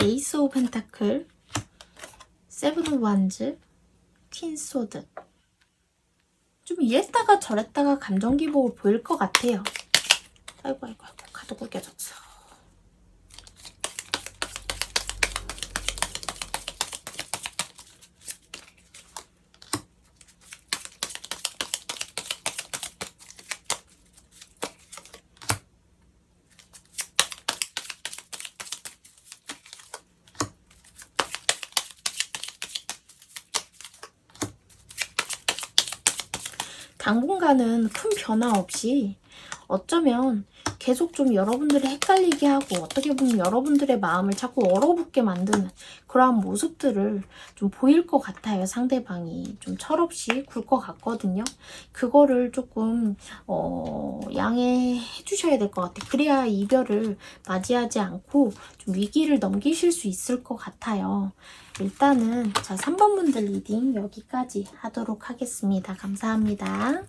에이스 오브 펜타클, 세븐 오브 완즈, 퀸 소드. 좀 이랬다가 저랬다가 감정 기복을 보일 것 같아요. 아이고 카드 구겨졌어. 당분간은 큰 변화 없이 어쩌면 계속 좀 여러분들을 헷갈리게 하고 어떻게 보면 여러분들의 마음을 자꾸 얼어붙게 만드는 그러한 모습들을 좀 보일 것 같아요. 상대방이 좀 철없이 굴 것 같거든요. 그거를 조금 양해해 주셔야 될 것 같아요. 그래야 이별을 맞이하지 않고 좀 위기를 넘기실 수 있을 것 같아요. 일단은 자 3번 분들 리딩 여기까지 하도록 하겠습니다. 감사합니다.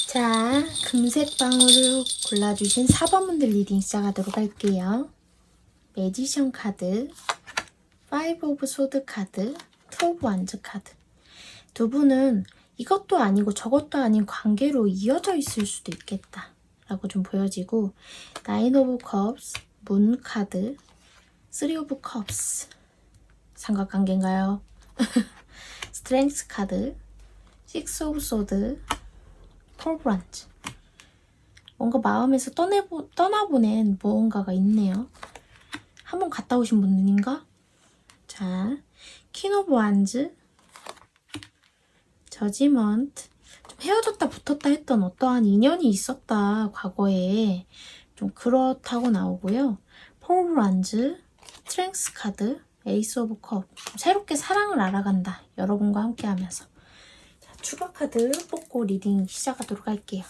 자, 금색 방울을 골라주신 4번 분들 리딩 시작하도록 할게요. 매지션 카드, 5 오브 소드 카드, 2 오브 완즈 카드. 두 분은 이것도 아니고 저것도 아닌 관계로 이어져 있을 수도 있겠다 라고 좀 보여지고 9 오브 컵스, 문 카드, 3 오브 컵스. 삼각관계인가요? 스트렝스 카드, 6 오브 소드, 폴브란츠. 뭔가 마음에서 떠나보낸 무언가가 있네요. 한번 갔다 오신 분인가? 자, 퀸 오브 완즈, 저지먼트. 좀 헤어졌다 붙었다 했던 어떠한 인연이 있었다 과거에. 좀 그렇다고 나오고요. 폴브란즈, 스트렝스 카드, 에이스 오브 컵. 새롭게 사랑을 알아간다. 여러분과 함께 하면서. 자, 추가 카드 뽑고 리딩 시작하도록 할게요.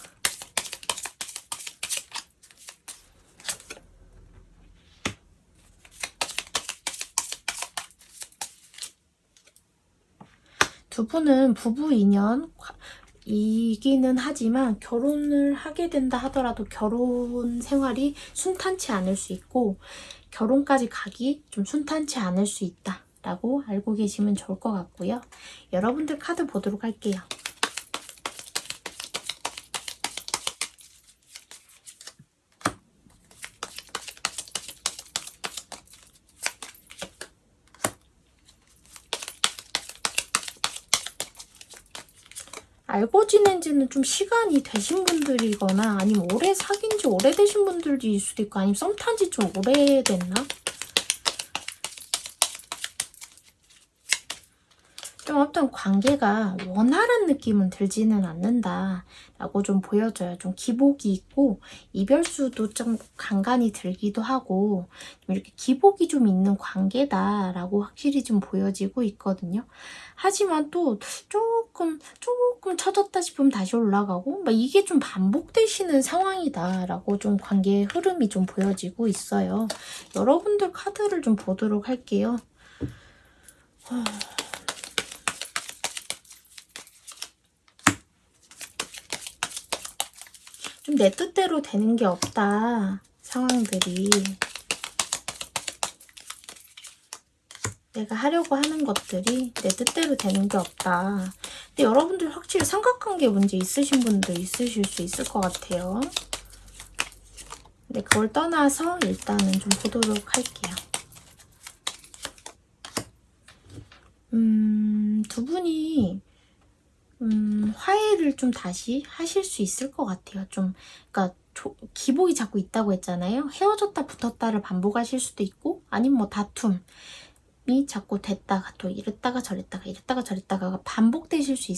두 분은 부부 인연이기는 하지만 결혼을 하게 된다 하더라도 결혼 생활이 순탄치 않을 수 있고 결혼까지 가기 좀 순탄치 않을 수 있다 라고 알고 계시면 좋을 것 같고요. 여러분들 카드 보도록 할게요. 알고 지낸 지는 좀 시간이 되신 분들이거나 아니면 오래 사귄 지 오래되신 분들일 수도 있고 아니면 썸 탄 지 좀 오래됐나? 좀 어떤 관계가 원활한 느낌은 들지는 않는다 라고 좀 보여져요. 좀 기복이 있고 이별수도 좀 간간히 들기도 하고 좀 이렇게 기복이 좀 있는 관계다 라고 확실히 좀 보여지고 있거든요. 하지만 또 조금 처졌다 싶으면 다시 올라가고 막 이게 좀 반복되시는 상황이다 라고 좀 관계의 흐름이 좀 보여지고 있어요. 여러분들 카드를 좀 보도록 할게요. 좀 내 뜻대로 되는 게 없다. 상황들이. 내가 하려고 하는 것들이 내 뜻대로 되는 게 없다. 근데 여러분들 확실히 삼각관계 문제 있으신 분들 있으실 수 있을 것 같아요. 근데 그걸 떠나서 일단은 좀 보도록 할게요. 두 분이 화해를 좀 다시 하실 수 있을 것 같아요. 좀 그러니까 기복이 자꾸 있다고 했잖아요. 헤어졌다 붙었다를 반복하실 수도 있고 아니면 뭐 다툼이 자꾸 됐다가 또 이랬다가 저랬다가 반복되실 수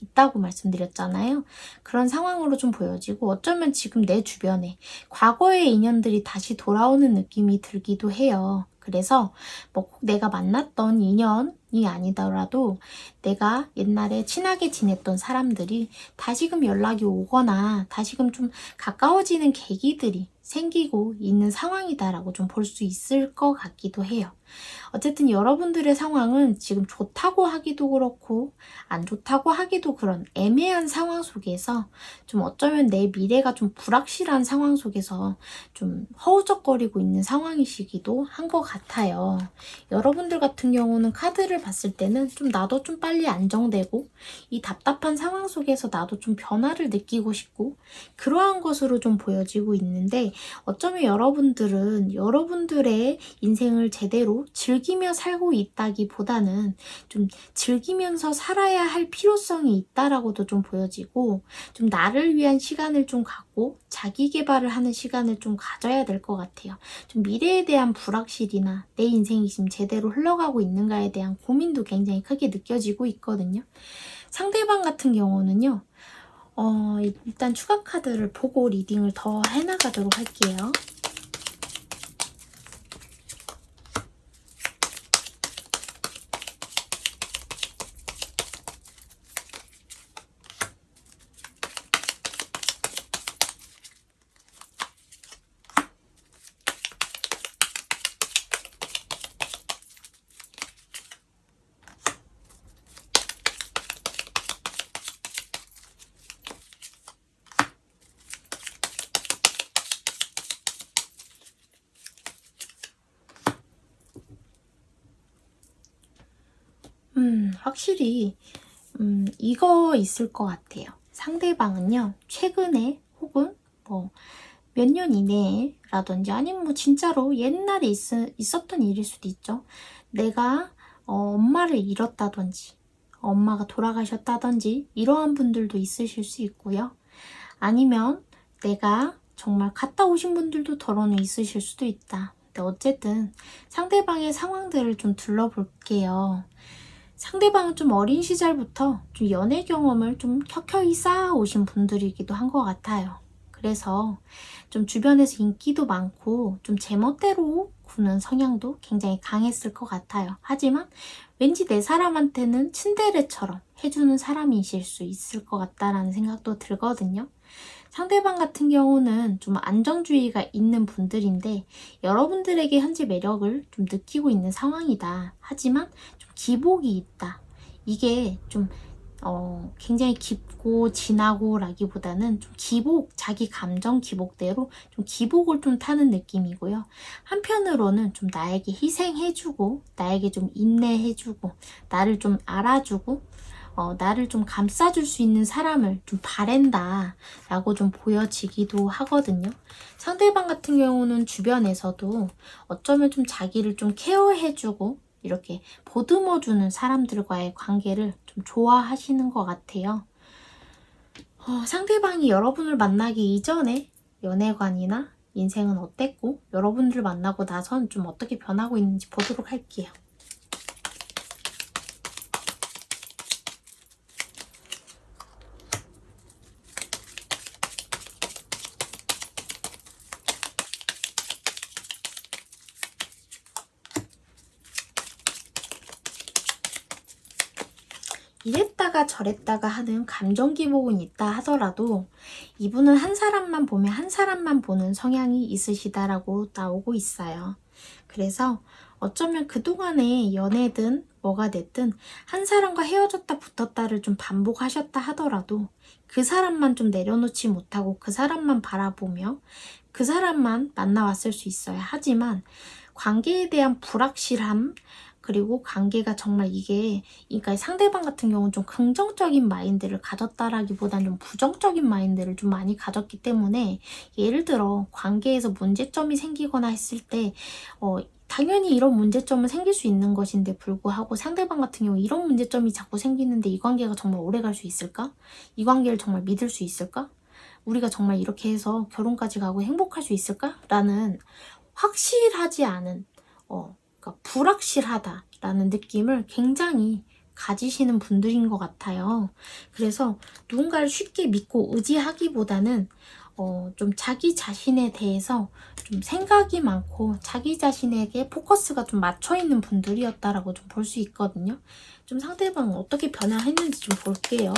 있다고 말씀드렸잖아요. 그런 상황으로 좀 보여지고 어쩌면 지금 내 주변에 과거의 인연들이 다시 돌아오는 느낌이 들기도 해요. 그래서 뭐 꼭 내가 만났던 인연 아니더라도 내가 옛날에 친하게 지냈던 사람들이 다시금 연락이 오거나 다시금 좀 가까워지는 계기들이 생기고 있는 상황이다라고 좀 볼 수 있을 것 같기도 해요. 어쨌든 여러분들의 상황은 지금 좋다고 하기도 그렇고 안 좋다고 하기도 그런 애매한 상황 속에서 좀 어쩌면 내 미래가 좀 불확실한 상황 속에서 좀 허우적거리고 있는 상황이시기도 한 것 같아요. 여러분들 같은 경우는 카드를 봤을 때는 좀 나도 좀 빨리 안정되고 이 답답한 상황 속에서 나도 좀 변화를 느끼고 싶고 그러한 것으로 좀 보여지고 있는데 어쩌면 여러분들은 여러분들의 인생을 제대로 즐기며 살고 있다기보다는 좀 즐기면서 살아야 할 필요성이 있다라고도 좀 보여지고 좀 나를 위한 시간을 좀 갖고 자기 개발을 하는 시간을 좀 가져야 될 것 같아요. 좀 미래에 대한 불확실이나 내 인생이 지금 제대로 흘러가고 있는가에 대한 고민도 굉장히 크게 느껴지고 있거든요. 상대방 같은 경우는요. 일단 추가 카드를 보고 리딩을 더 해나가도록 할게요. 확실히 이거 있을 것 같아요. 상대방은요, 최근에 혹은 뭐 몇 년 이내라든지 아니면 뭐 진짜로 옛날에 있었던 일일 수도 있죠. 내가 엄마를 잃었다든지 엄마가 돌아가셨다든지 이러한 분들도 있으실 수 있고요. 아니면 내가 정말 갔다 오신 분들도 더러는 있으실 수도 있다. 근데 어쨌든 상대방의 상황들을 좀 둘러볼게요. 상대방은 좀 어린 시절부터 좀 연애 경험을 좀 켜켜이 쌓아오신 분들이기도 한 것 같아요. 그래서 좀 주변에서 인기도 많고 좀 제멋대로 구는 성향도 굉장히 강했을 것 같아요. 하지만 왠지 내 사람한테는 츤데레처럼 해주는 사람이실 수 있을 것 같다라는 생각도 들거든요. 상대방 같은 경우는 좀 안정주의가 있는 분들인데 여러분들에게 현재 매력을 좀 느끼고 있는 상황이다. 하지만 좀 기복이 있다. 이게 좀 굉장히 깊고 진하고 라기보다는 좀 자기 감정 기복대로 좀 기복을 좀 타는 느낌이고요. 한편으로는 좀 나에게 희생해주고 나에게 좀 인내해주고 나를 좀 알아주고 나를 좀 감싸줄 수 있는 사람을 좀 바랜다 라고 좀 보여지기도 하거든요. 상대방 같은 경우는 주변에서도 어쩌면 좀 자기를 좀 케어해주고 이렇게 보듬어주는 사람들과의 관계를 좀 좋아하시는 것 같아요. 상대방이 여러분을 만나기 이전에 연애관이나 인생은 어땠고 여러분들을 만나고 나선 좀 어떻게 변하고 있는지 보도록 할게요. 이랬다가 저랬다가 하는 감정 기복은 있다 하더라도 이분은 한 사람만 보면 한 사람만 보는 성향이 있으시다라고 나오고 있어요. 그래서 어쩌면 그동안의 연애든 뭐가 됐든 한 사람과 헤어졌다 붙었다를 좀 반복하셨다 하더라도 그 사람만 좀 내려놓지 못하고 그 사람만 바라보며 그 사람만 만나왔을 수 있어요. 하지만 관계에 대한 불확실함 그리고 관계가 정말 그러니까 상대방 같은 경우는 좀 긍정적인 마인드를 가졌다라기보다는 좀 부정적인 마인드를 좀 많이 가졌기 때문에 예를 들어 관계에서 문제점이 생기거나 했을 때 당연히 이런 문제점은 생길 수 있는 것인데 불구하고 상대방 같은 경우 이런 문제점이 자꾸 생기는데 이 관계가 정말 오래 갈 수 있을까? 이 관계를 정말 믿을 수 있을까? 우리가 정말 이렇게 해서 결혼까지 가고 행복할 수 있을까? 라는 확실하지 않은 그러니까 불확실하다라는 느낌을 굉장히 가지시는 분들인 것 같아요. 그래서 누군가를 쉽게 믿고 의지하기보다는 좀 자기 자신에 대해서 좀 생각이 많고 자기 자신에게 포커스가 좀 맞춰 있는 분들이었다라고 좀 볼 수 있거든요. 좀 상대방은 어떻게 변화했는지 좀 볼게요.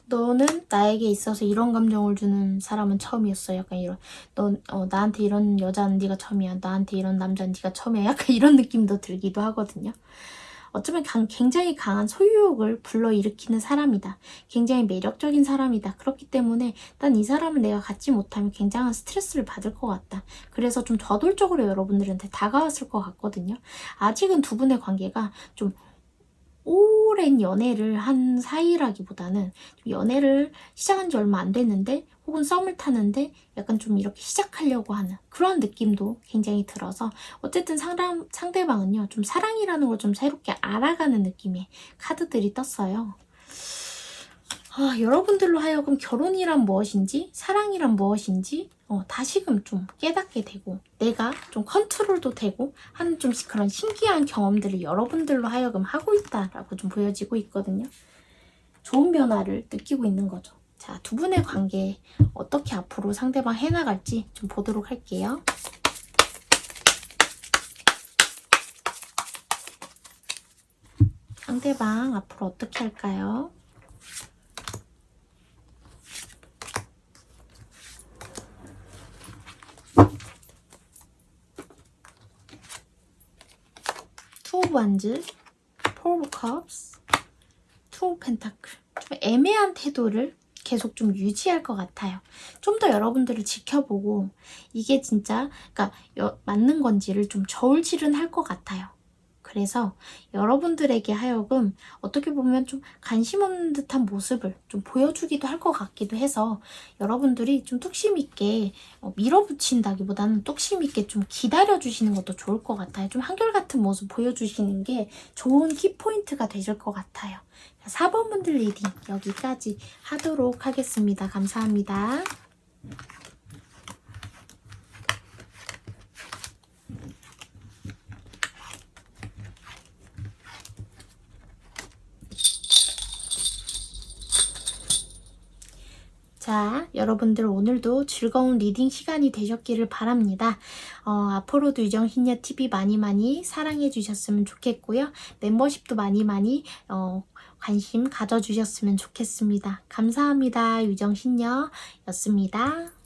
너는 나에게 있어서 이런 감정을 주는 사람은 처음이었어. 약간 이런, 나한테 이런 여자는 네가 처음이야. 나한테 이런 남자는 네가 처음이야. 약간 이런 느낌도 들기도 하거든요. 어쩌면 굉장히 강한 소유욕을 불러일으키는 사람이다. 굉장히 매력적인 사람이다. 그렇기 때문에 난 이 사람을 내가 갖지 못하면 굉장한 스트레스를 받을 것 같다. 그래서 좀 저돌적으로 여러분들한테 다가왔을 것 같거든요. 아직은 두 분의 관계가 좀 오랜 연애를 한 사이라기보다는 연애를 시작한 지 얼마 안 됐는데 혹은 썸을 타는데 약간 좀 이렇게 시작하려고 하는 그런 느낌도 굉장히 들어서 어쨌든 상대방은요 좀 사랑이라는 걸 좀 새롭게 알아가는 느낌의 카드들이 떴어요. 여러분들로 하여금 결혼이란 무엇인지 사랑이란 무엇인지 다시금 좀 깨닫게 되고 내가 좀 컨트롤도 되고 하는 좀 그런 신기한 경험들을 여러분들로 하여금 하고 있다라고 좀 보여지고 있거든요. 좋은 변화를 느끼고 있는 거죠. 자, 두 분의 관계 어떻게 앞으로 상대방 해나갈지 좀 보도록 할게요. 상대방 앞으로 어떻게 할까요? 투 오브 완즈, 포 오브 컵스, 투 오브 펜타클. 좀 애매한 태도를 계속 좀 유지할 것 같아요. 좀 더 여러분들을 지켜보고 이게 진짜 그러니까 맞는 건지를 좀 저울질은 할 것 같아요. 그래서 여러분들에게 하여금 어떻게 보면 좀 관심 없는 듯한 모습을 좀 보여주기도 할 것 같기도 해서 여러분들이 좀 뚝심 있게 밀어붙인다기보다는 뚝심 있게 좀 기다려주시는 것도 좋을 것 같아요. 좀 한결같은 모습 보여주시는 게 좋은 키포인트가 되실 것 같아요. 4번 분들 리딩 여기까지 하도록 하겠습니다. 감사합니다. 자, 여러분들 오늘도 즐거운 리딩 시간이 되셨기를 바랍니다. 앞으로도 유정신녀TV 많이 사랑해 주셨으면 좋겠고요. 멤버십도 많이 관심 가져주셨으면 좋겠습니다. 감사합니다. 유정신녀였습니다.